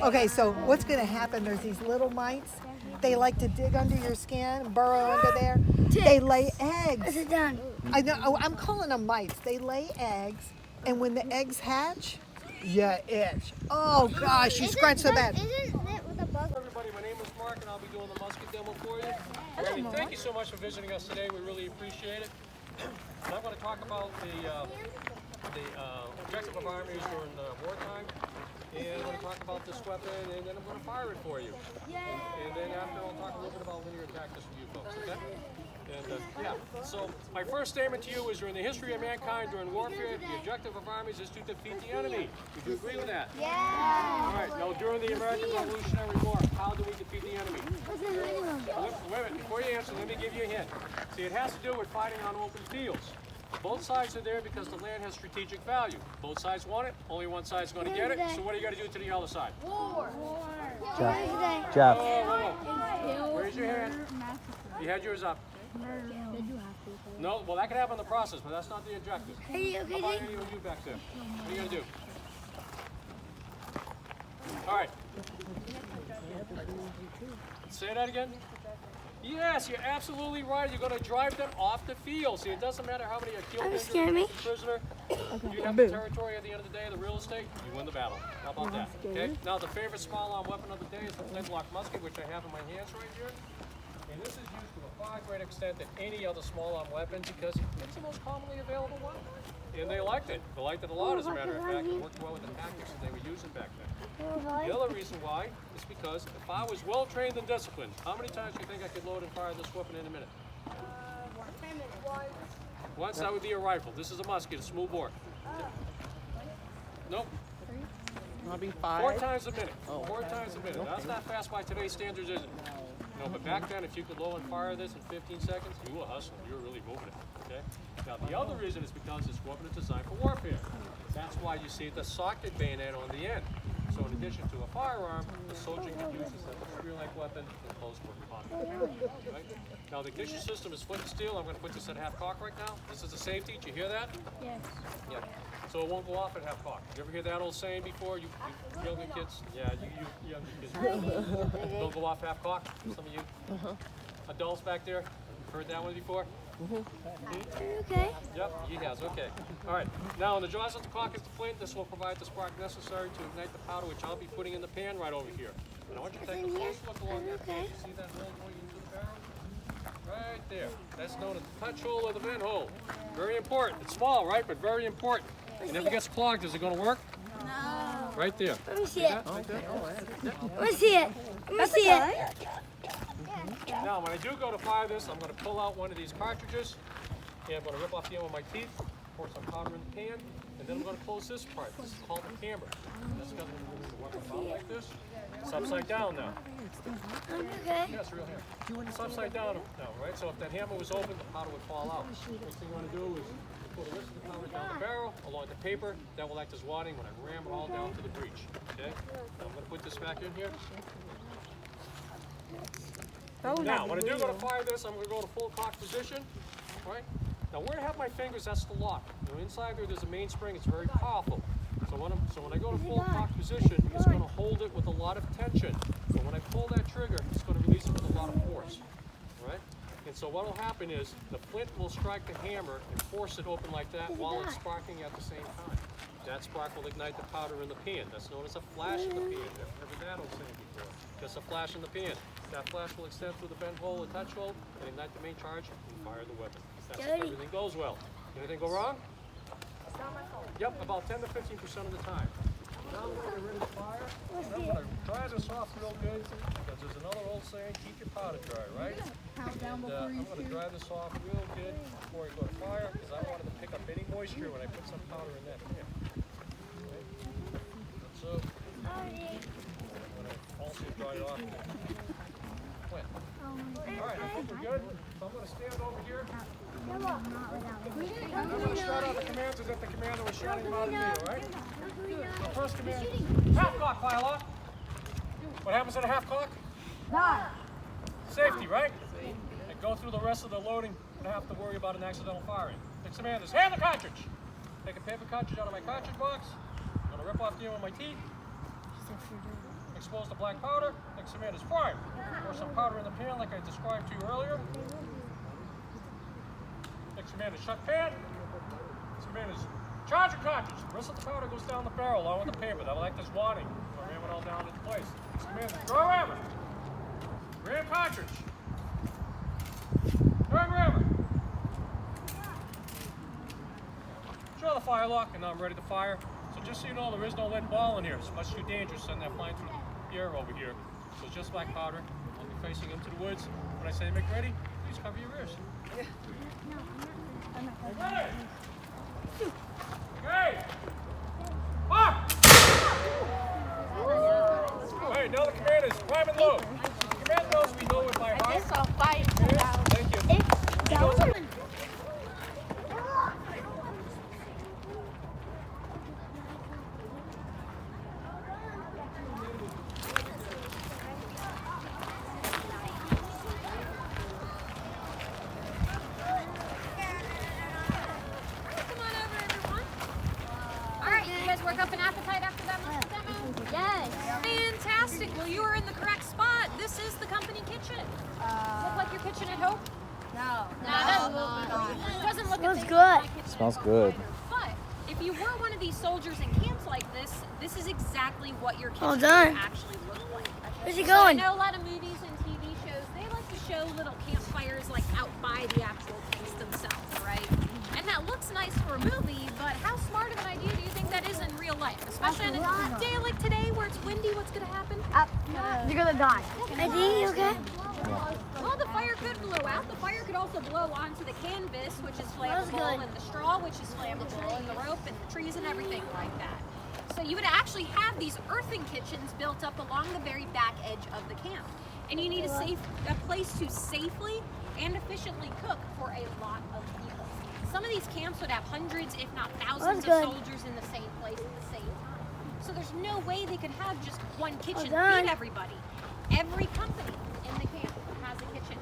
Okay, so what's going to happen? There's these little mites. They like to dig under your skin, burrow under there. They lay eggs. Sit down. I know. I'm calling them mites. They lay eggs, and when the eggs hatch, you itch. Oh gosh, you scratch so bad. Everybody, my name is Mark, and I'll be doing the musket demo for you. Randy, thank you so much for visiting us today. We really appreciate it. And I'm going to talk about the objective of armies during wartime, and I'm going to talk about this weapon, and then I'm going to fire it for you. And then after, I'll talk a little bit about linear tactics with you folks. Okay? And so my first statement to you is, during the history of mankind during warfare, the objective of armies is to defeat the enemy. Would you agree with that? Yeah. All right. Now, during the American Revolutionary War, how do we defeat the enemy? Wait a minute. Before you answer, let me give you a hint. See, it has to do with fighting on open fields. Both sides are there because the land has strategic value. Both sides want it. Only one side's going to get it. So what do you got to do to the other side? War. Jeff. Whoa. Raise your hand. You had yours up. No, well, that could happen in the process, but that's not the objective. How about any of you back there? What are you going to do? All right. Say that again. Yes, you're absolutely right. You're going to drive them off the field. See, it doesn't matter how many are killed, injured, prisoner. You have the territory at the end of the day, the real estate, you win the battle. How about that? Okay. Now, the favorite small-arm weapon of the day is the flintlock musket, which I have in my hands right here. And this is used to a far greater extent than any other small-arm weapon because it's the most commonly available weapon. And they liked it. They liked it a lot, as a matter of fact. It worked well with the tactics that they were using back then. The other reason why is because if I was well-trained and disciplined, how many times do you think I could load and fire this weapon in a minute? 10 minutes. Once, that would be a rifle. This is a musket, a smooth bore. Nope. Maybe 5. 4 times a minute. 4 times a minute. That's not fast by today's standards, is it? No, but back then, if you could load and fire this in 15 seconds, you were hustling. You were really moving it. Okay. Now, the other reason is because this weapon is designed for warfare. That's why you see the socket bayonet on the end. So in addition to a firearm, the soldier can use this as a spear-like weapon in close quarter combat. Right? Now, the ignition system is flint and steel. I'm going to put this at half cock right now. This is a safety. Did you hear that? Yes. Yeah. So it won't go off at half cock. You ever hear that old saying before? You younger kids? Yeah, you younger kids. Don't go off half cock. Some of you adults back there, heard that one before? Okay. Yep, he has. Okay. All right. Now, on the jaws of the cock is the flint. This will provide the spark necessary to ignite the powder, which I'll be putting in the pan right over here. And I want you to take a close look along that pan. You see that hole going into the barrel? Right there. That's known as the touch hole or the vent hole. Very important. It's small, right? But very important. And if it gets clogged, is it going to work? No. Right there. Let me see it. Right there? Let me see it. Let me see it. Now, when I do go to fire this, I'm going to pull out one of these cartridges, and I'm going to rip off the end with my teeth, pour some powder in the pan, and then I'm going to close this part. This is called the camber. This is going to move the weapon about like this. It's upside down now. Okay. Yeah, it's real hammer. It's upside down now, right? So if that hammer was open, the powder would fall out. Next thing you want to do is pour the rest of the powder down the barrel, along the paper. That will act as wadding when I ram it all down to the breech. Okay? Now I'm going to put this back in here. Now, when I do go to fire this, I'm going to go to full cock position, right? Now, where I have my fingers, that's the lock. You know, inside there's a mainspring. It's very powerful. So when I go to full cock position, it's going to hold it with a lot of tension. So when I pull that trigger, it's going to release it with a lot of force, right? And so what will happen is the flint will strike the hammer and force it open like that while it's sparking at the same time. That spark will ignite the powder in the pan. That's known as a flash in the pan. Never that old saying before. Just a flash in the pan. That flash will extend through the bent hole, the touch hole, and ignite the main charge and fire the weapon. That's if everything goes well. Anything go wrong? Yep, about 10 to 15% of the time. Now I'm going to get rid of the fire. And I'm going to dry this off real good because there's another old saying, keep your powder dry, right? And I'm going to dry this off real good before I go to fire because I wanted to pick up any moisture when I put some powder in that pan. Okay? So, I'm going to also dry it off. Wet. All right, I think we're good. So I'm going to stand over here. I'm going to start out the commands as if the commander was shouting them out at me, all right? So first command, half cock, fire lock. What happens at a half cock? Die. Safety, right? And go through the rest of the loading and have to worry about an accidental firing. Next command is hand the cartridge. Take a paper cartridge out of my cartridge box. I'm going to rip off the end with my teeth. Expose the black powder. Next command is fire. Pour some powder in the pan like I described to you earlier. Next command is shut pan. Next command is charge your cartridge. The rest of the powder goes down the barrel along with the paper. That'll act as wadding. So ram it all down into place. Next command is draw rammer. Ram cartridge. Turn rammer. Draw the fire lock, and now I'm ready to fire. So just so you know, there is no lead ball in here. It's much too dangerous sending that flying through the air over here. So it's just black powder. I'll be facing into the woods. When I say make ready, please cover your ears. Ready? Okay. Fire! Alright, now the command is prime and load. The command knows we know it by heart. I guess I'll fight. Thank you. Work up an appetite after that muscle demo? Yes. Fantastic. Well, you are in the correct spot. This is the company kitchen. Look like your kitchen at home? No. It doesn't look Smells good. good. Smells good. But if you were one of these soldiers in camps like this, this is exactly what your kitchen All would done. actually look like. Where's he So I going? know a lot of movies and TV shows, they like to show little campfires like out by the actual tents themselves, right? And that looks nice for a movie, but how smart of an idea do you think that is in real life? Especially on a day like today where it's windy, what's going to happen? You're gonna die. Eddie, you okay? Well, the fire could blow out. The fire could also blow onto the canvas, which is flammable, and the straw, which is flammable, and the rope, and the trees, and everything like that. So you would actually have these earthen kitchens built up along the very back edge of the camp. And you need a place to safely and efficiently cook for a lot of people. Some of these camps would have hundreds, if not thousands, of soldiers in the same place at the same time. So there's no way they could have just one kitchen feed everybody. Every company in the camp has a kitchen.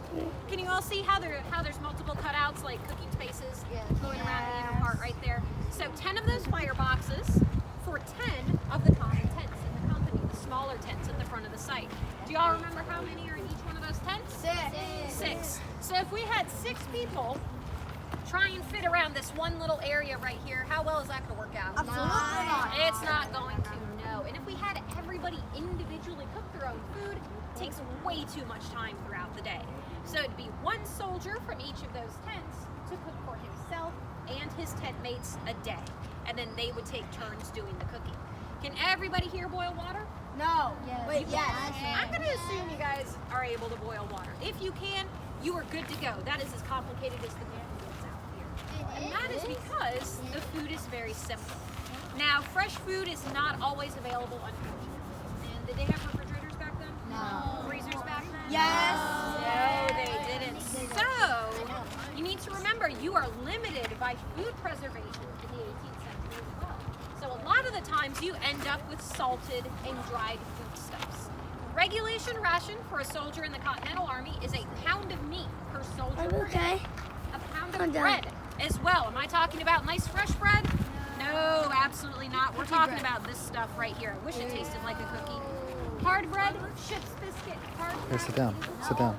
Can you all see how there's multiple cutouts, like cooking spaces going around the inner part right there? So 10 of those fire boxes for 10 of the common tents in the company, the smaller tents at the front of the site. Do y'all remember how many are in each one of those tents? 6. So if we had 6 people try and fit around this one little area right here, how well is that going to work out? Absolutely not. It's not going to, no. And if we had everybody individually cook their own food, it takes way too much time throughout the day. So it'd be one soldier from each of those tents to cook for himself and his tent mates a day. And then they would take turns doing the cooking. Can everybody here boil water? No. Wait, yes. I'm going to assume you guys are able to boil water. If you can, you are good to go. That is as complicated as the pan gets out here. And that is because the food is very simple. Now, fresh food is not always available, unfortunately. And did they have refrigerators back then? No. Freezers back then? Yes. No, they didn't. So, you need to remember, you are limited by food preservation in the 18th century as well. So a lot of the times you end up with salted and dried foodstuffs. Regulation ration for a soldier in the Continental Army is a pound of meat per soldier per day. A pound of bread as well. Am I talking about nice fresh bread? No, absolutely not. We're talking about this stuff right here. I wish it tasted like a cookie. Hard bread, ship's biscuit, hard bread. Here, sit down. Sit down.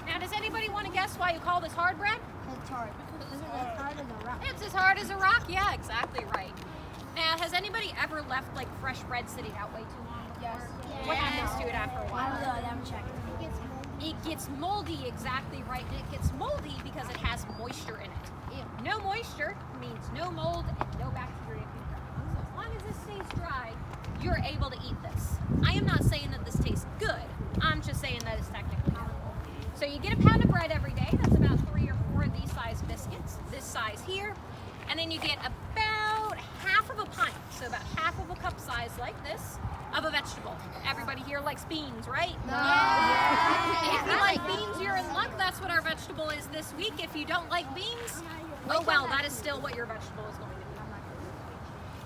Now, does anybody want to guess why you call this hard bread? It's hard. It's as hard as a rock. It's as hard as a rock. Yeah, exactly right. Now, has anybody ever left like fresh bread sitting out way too long? Yes. What happens to it after a while? I'm checking. It gets moldy, exactly right. And it gets moldy because it has moisture in it. No moisture means no mold and no bacteria can grow. So as long as this stays dry, you're able to eat this. I am not saying that this tastes good. I'm just saying that it's technically edible. So you get a pound of bread every day. That's about 3 or 4 of these size biscuits, this size here. And then you get about half of a pint, so about half of a cup size like this, of a vegetable. Everybody here likes beans, right? Yeah. If you like beans, you're in luck. That's what our vegetable is this week. If you don't like beans, oh well, that is still what your vegetable is going to be.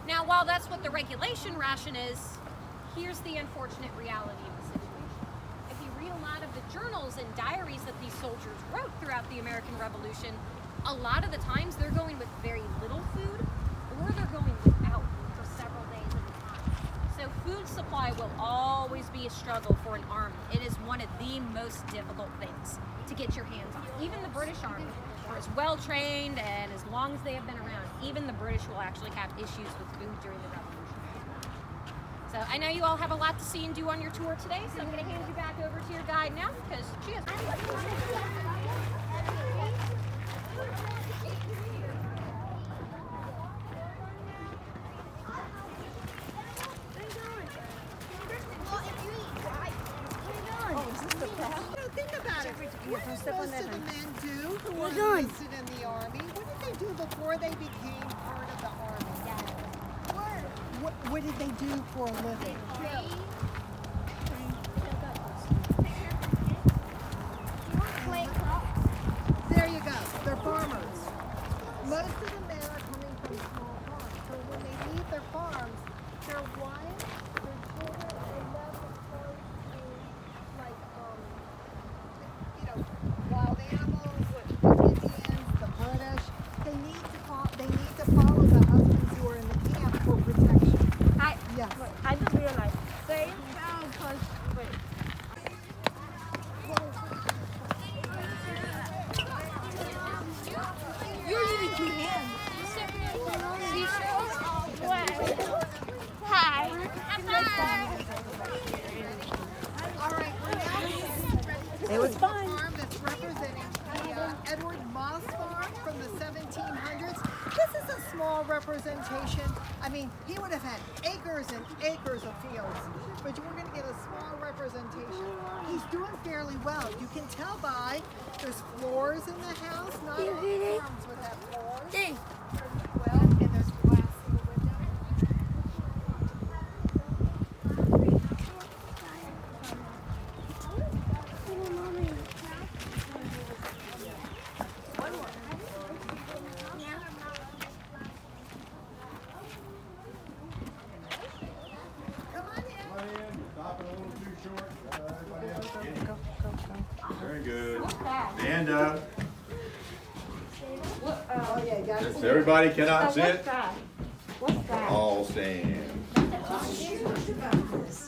Now, while that's what the regulation ration is, here's the unfortunate reality of the situation. If you read a lot of the journals and diaries that these soldiers wrote throughout the American Revolution, a lot of the times they're going with very little food, or they're going without for several days at a time. So food supply will always be a struggle for an army. It is one of the most difficult things to get your hands on. Even the British Army, are as well trained and as long as they have been around, even the British will actually have issues with food during the Revolution. So I know you all have a lot to see and do on your tour today, so I'm going to hand you back over to your guide now because she has. Think about it. What did most of the men do who were enlisted in the army? What did they do before they became part of the army? What did they do for a living? There you go. They're farmers. Most of the men are coming from small farms. So when they leave their farms, their wives, their children, and left exposed to like wild animals, the Indians, the British. They need to follow the husbands who are in the camp for protection. Yes. I just realized. Say now, because wait. You're using 2 hands. Hi. All right, we're now It was fun. Farm that's representing the Edward Moss farm from the 1700s. This is a small representation. I mean, he would have had acres and acres of fields, but we're going to get a small representation. He's doing fairly well. You can tell by there's floors in the house. Not all farms would have floors. Well, and there's glass in the window. Very good. Stand up. Yes, Everybody cannot sit. What's that? All stand.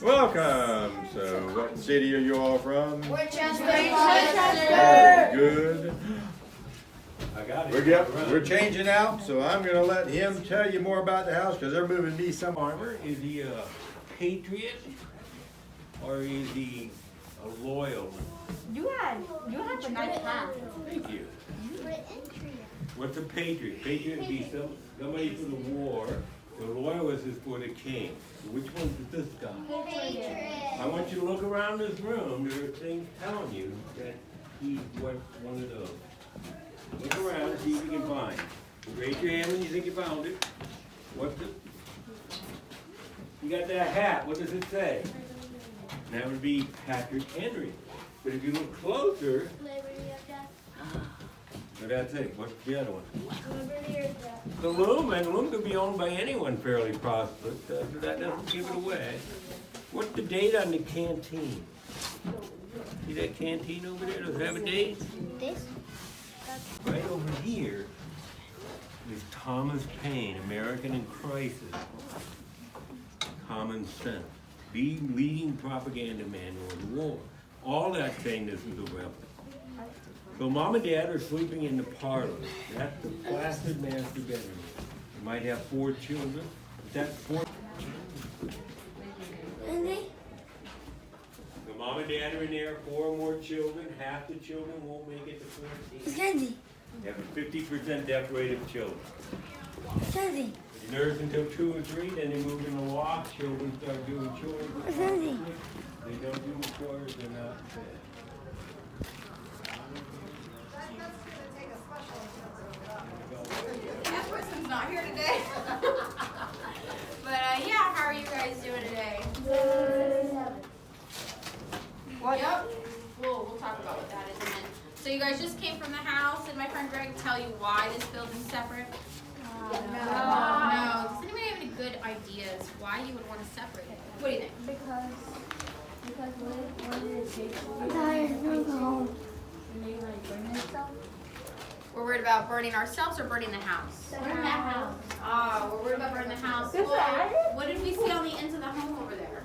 Welcome. So, what city are you all from? Very good. We're changing out, so I'm going to let him tell you more about the house because they're moving me some. Farmer, is he a patriot or is he a loyal? You have a nice hat. Thank you. What's a patriot? Patriot would be somebody for the war. The loyalist is for the king. So which one is this guy? I want you to look around this room. There are things telling you that he's one of those. Look around and see what you can find. Raise your hand when you think you found it. What's it? You got that hat. What does it say? That would be Patrick Henry. But if you look closer, what did that say? What's the other one? The loom, and loom could be owned by anyone fairly prosperous. So that doesn't give it away. What's the date on the canteen? See that canteen over there? Does it have a date? This? Right over here is Thomas Paine, American in Crisis. Common Sense. The leading propaganda manual in the war. All that saying this was a rebel. So mom and dad are sleeping in the parlor. That's the placid master bedroom. You might have 4 children. That's 4. So mom and dad are in there, 4 more children. Half the children won't make it to 14. You have a 50% death rate of children. Nurse until 2 or 3, then they move in the walk. Children start doing chores. They don't do the chores, they're not fed. That person's not here today. But yeah, how are you guys doing today? What? Yep. We'll talk about what that is in a minute. So you guys just came from the house, and my friend Greg tell you why this building's separate? No. Does anybody have any good ideas why you would want to separate it? What do you think? Because when it takes I'm tired, I'm going to go home. And they like burn themselves. We're worried about burning ourselves or burning the house? Burn the house. Ah, we're worried about burning the house. Well, what did we see on the ends of the home over there?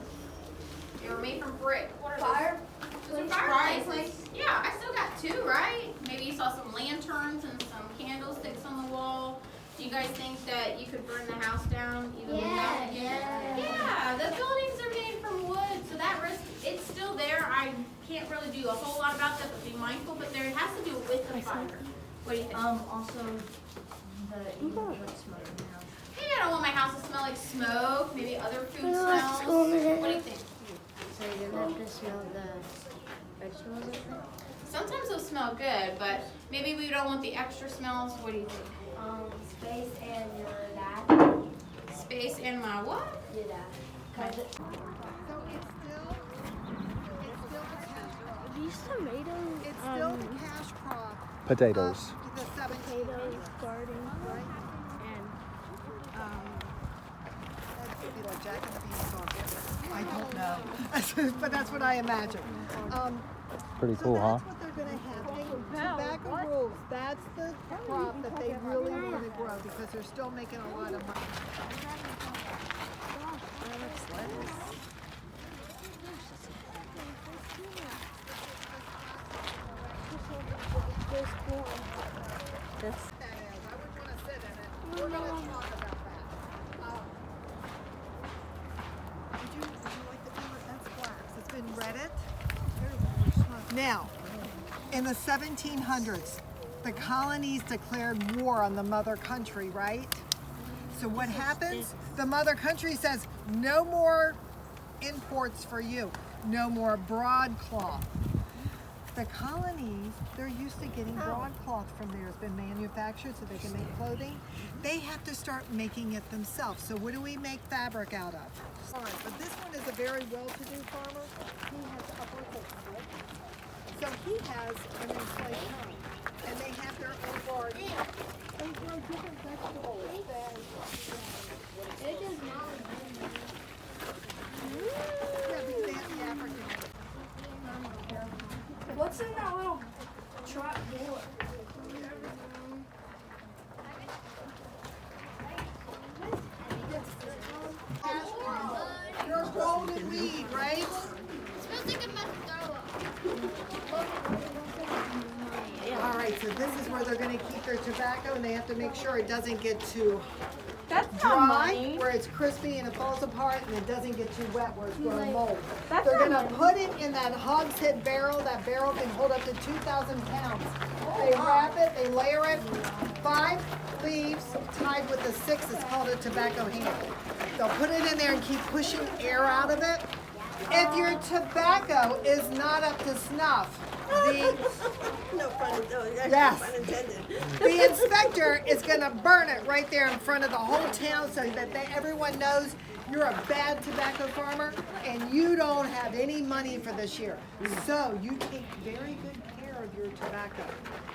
They were made from brick. What are those? Those are fireplaces. Yeah, I still got 2, right? Maybe you saw some lanterns and some candlesticks on the wall. Do you guys think that you could burn the house down even without it? Yeah, the buildings are made from wood, so that risk, it's still there. I can't really do a whole lot about that, but be mindful, but there has to do with the fire. What do you think? Also, the smell in the house. Hey, I don't want my house to smell like smoke, maybe other food smells. What do you think? So you don't have to smell the vegetables or something? Sometimes they'll smell good, but maybe we don't want the extra smells. What do you think? Space and your dad. Space and my what? Your dad. These tomatoes. It's still the cash crop. Potatoes. The potatoes, garden, right? And that'd be like Jack and the Beanstalk. I don't know, but that's what I imagine. Pretty cool, huh? That's what they're going to have. Tobacco rolls. That's the crop that they really want to grow because they're still making a lot of money. Now, in the 1700s, the colonies declared war on the mother country, right? So what happens? The mother country says, no more imports for you, no more broadcloth. The colonies, they're used to getting broadcloth from there. It's been manufactured so they can make clothing. They have to start making it themselves. So what do we make fabric out of? All right, but this one is a very well-to-do farmer. He has upper Holtzwood. So he has an enslaved home, and they have their own garden. They grow different vegetables. It does not. Yeah, because they have the African. What's in that little trap door? Your golden weed, right? It smells like a All right, so this is where they're going to keep their tobacco, and they have to make sure it doesn't get too dry, where it's crispy and it falls apart, and it doesn't get too wet where it's going to mold. They're going to put it in that hogshead barrel. That barrel can hold up to 2,000 pounds. They wrap it, they layer it, 5 leaves tied with a 6. It's called a tobacco handle. They'll put it in there and keep pushing air out of it. If your tobacco is not up to snuff, No pun intended. Yes. Pun intended. The inspector is going to burn it right there in front of the whole town so that everyone knows you're a bad tobacco farmer and you don't have any money for this year. So you take very good care of your tobacco.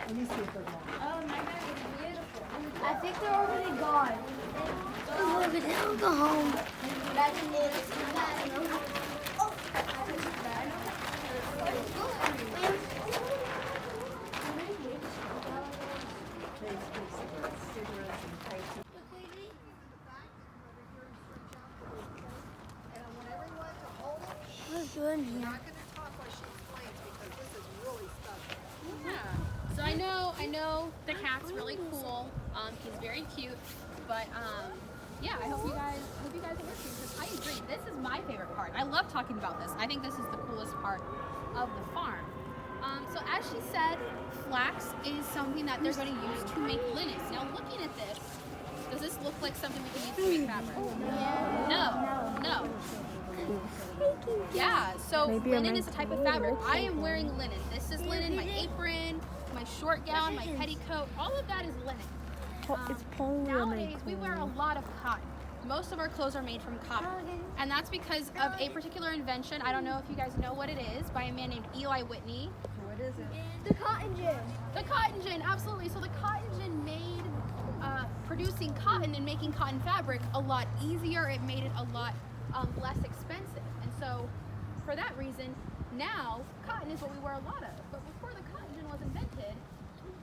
Let me see if they're gone. Oh, my God, it's beautiful. I think they're already gone. Oh, but they'll go home. That's You're not going to talk while she explains because this is really special. Yeah. So I know the cat's really cool. He's very cute, but yeah, I hope you guys are listening because I agree. This is my favorite part. I love talking about this. I think this is the coolest part of the farm. So as she said, flax is something that they're going to use to make linens. Now looking at this, does this look like something we can use to make fabric? No. Yeah, so linen is a type of fabric. I am wearing linen. This is linen, my apron, my short gown, my petticoat, all of that is linen. Nowadays, we wear a lot of cotton. Most of our clothes are made from cotton. And that's because of a particular invention, I don't know if you guys know what it is, by a man named Eli Whitney. What is it? The cotton gin. The cotton gin, absolutely. So the cotton gin made producing cotton and making cotton fabric a lot easier. It made it a lot less expensive. And so for that reason, now cotton is what we wear a lot of. But before the cotton gin was invented,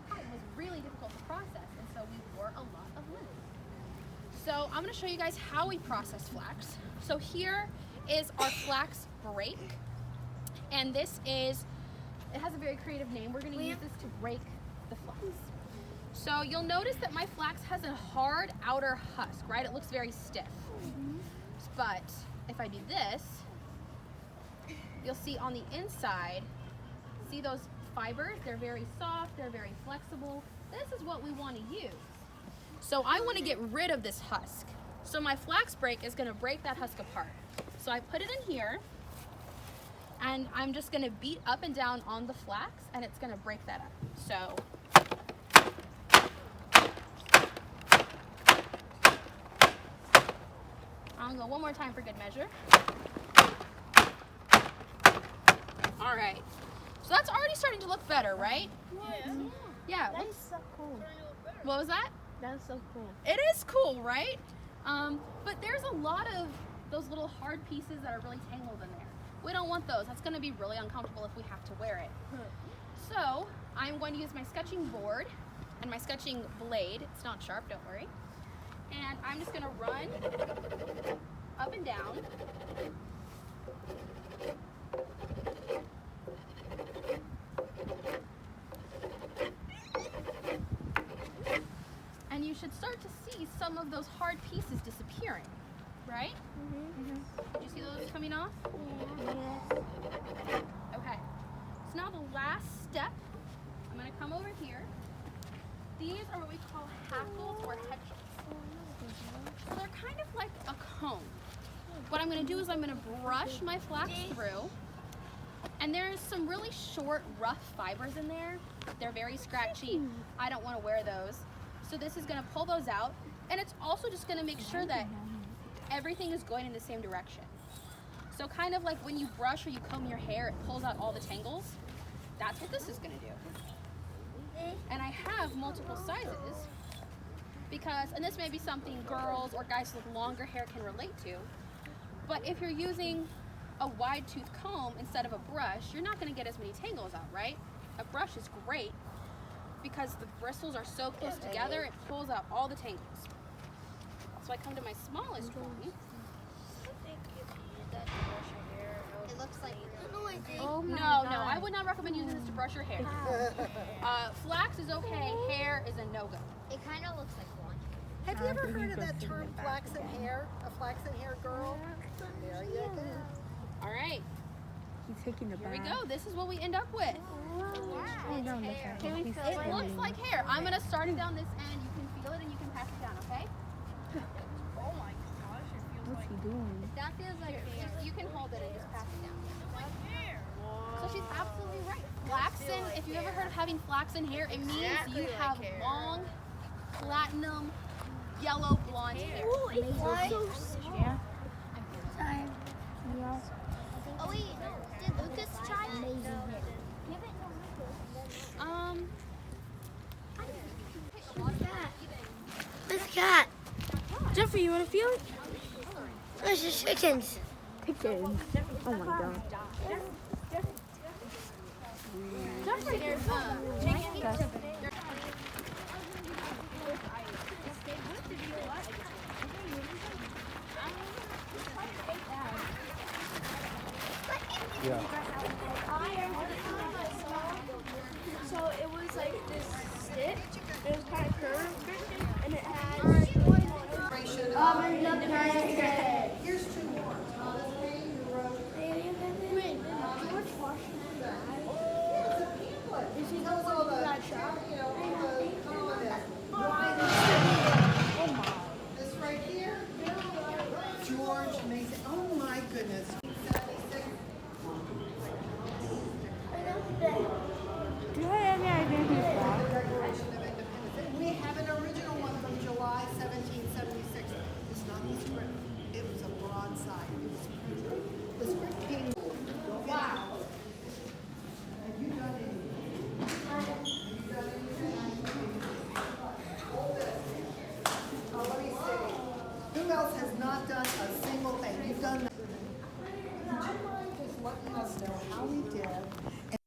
cotton was really difficult to process. And so we wore a lot of linen. So I'm going to show you guys how we process flax. So here is our flax break. And this is, it has a very creative name. We're going to use this to break the flax. So you'll notice that my flax has a hard outer husk, right? It looks very stiff. But if I do this, you'll see on the inside, see those fibers? They're very soft, they're very flexible. This is what we want to use. So I want to get rid of this husk. So my flax break is going to break that husk apart. So I put it in here, and I'm just going to beat up and down on the flax, and it's going to break that up. So I'll go one more time for good measure. All right. So that's already starting to look better, right? Yeah. That is so cool. What was that? That's so cool. It is cool, right? But there's a lot of those little hard pieces that are really tangled in there. We don't want those. That's going to be really uncomfortable if we have to wear it. So I'm going to use my sketching board and my sketching blade. It's not sharp, don't worry. And I'm just going to run up and down. And you should start to see some of those hard pieces disappearing, right? Did you see those coming off? Okay. So now the last step, I'm going to come over here. These are what we call hackles or hedges. So they're kind of like a comb. What I'm going to do is I'm going to brush my flax through. And there's some really short, rough fibers in there. They're very scratchy. I don't want to wear those. So this is going to pull those out. And it's also just going to make sure that everything is going in the same direction. So kind of like when you brush or you comb your hair, it pulls out all the tangles. That's what this is going to do. And I have multiple sizes because, and this may be something girls or guys with longer hair can relate to, but if you're using a wide tooth comb instead of a brush, you're not going to get as many tangles out, right? A brush is great because the bristles are so close together, it pulls out all the tangles. So I come to my smallest one. It looks like No, I would not recommend using this to brush your hair. Flax is okay, hair is a no-go. It kind of looks like one. Have you ever heard of that term flaxen hair? A flaxen hair girl? There you go. All right. He's taking the Here we go. This is what we end up with. Oh, no, hair. It looks like hair. I'm going to start it down this end. You can feel it and you can pass it down, okay? Oh my gosh, it feels What's he doing? That feels like hair. You can hold it and just pass it down. So she's absolutely right. Flaxen, if you ever heard of having flaxen hair, it means you have long, platinum, yellow, blonde hair. Ooh, it feels so soft. Yeah. Oh wait, did Lucas try it? Amazing hair. Give it to Lucas. This cat. Jeffrey, you want to feel it? There's just chickens. Chickens. Oh my god. Jeffrey, there's chicken. Yeah. So it was like this stick. It was kind of curved, and it had. Here's two more. Tells all the, you know, all the columnists why this Who else has not done a single thing? You've done that. Would you mind just letting us know how we did?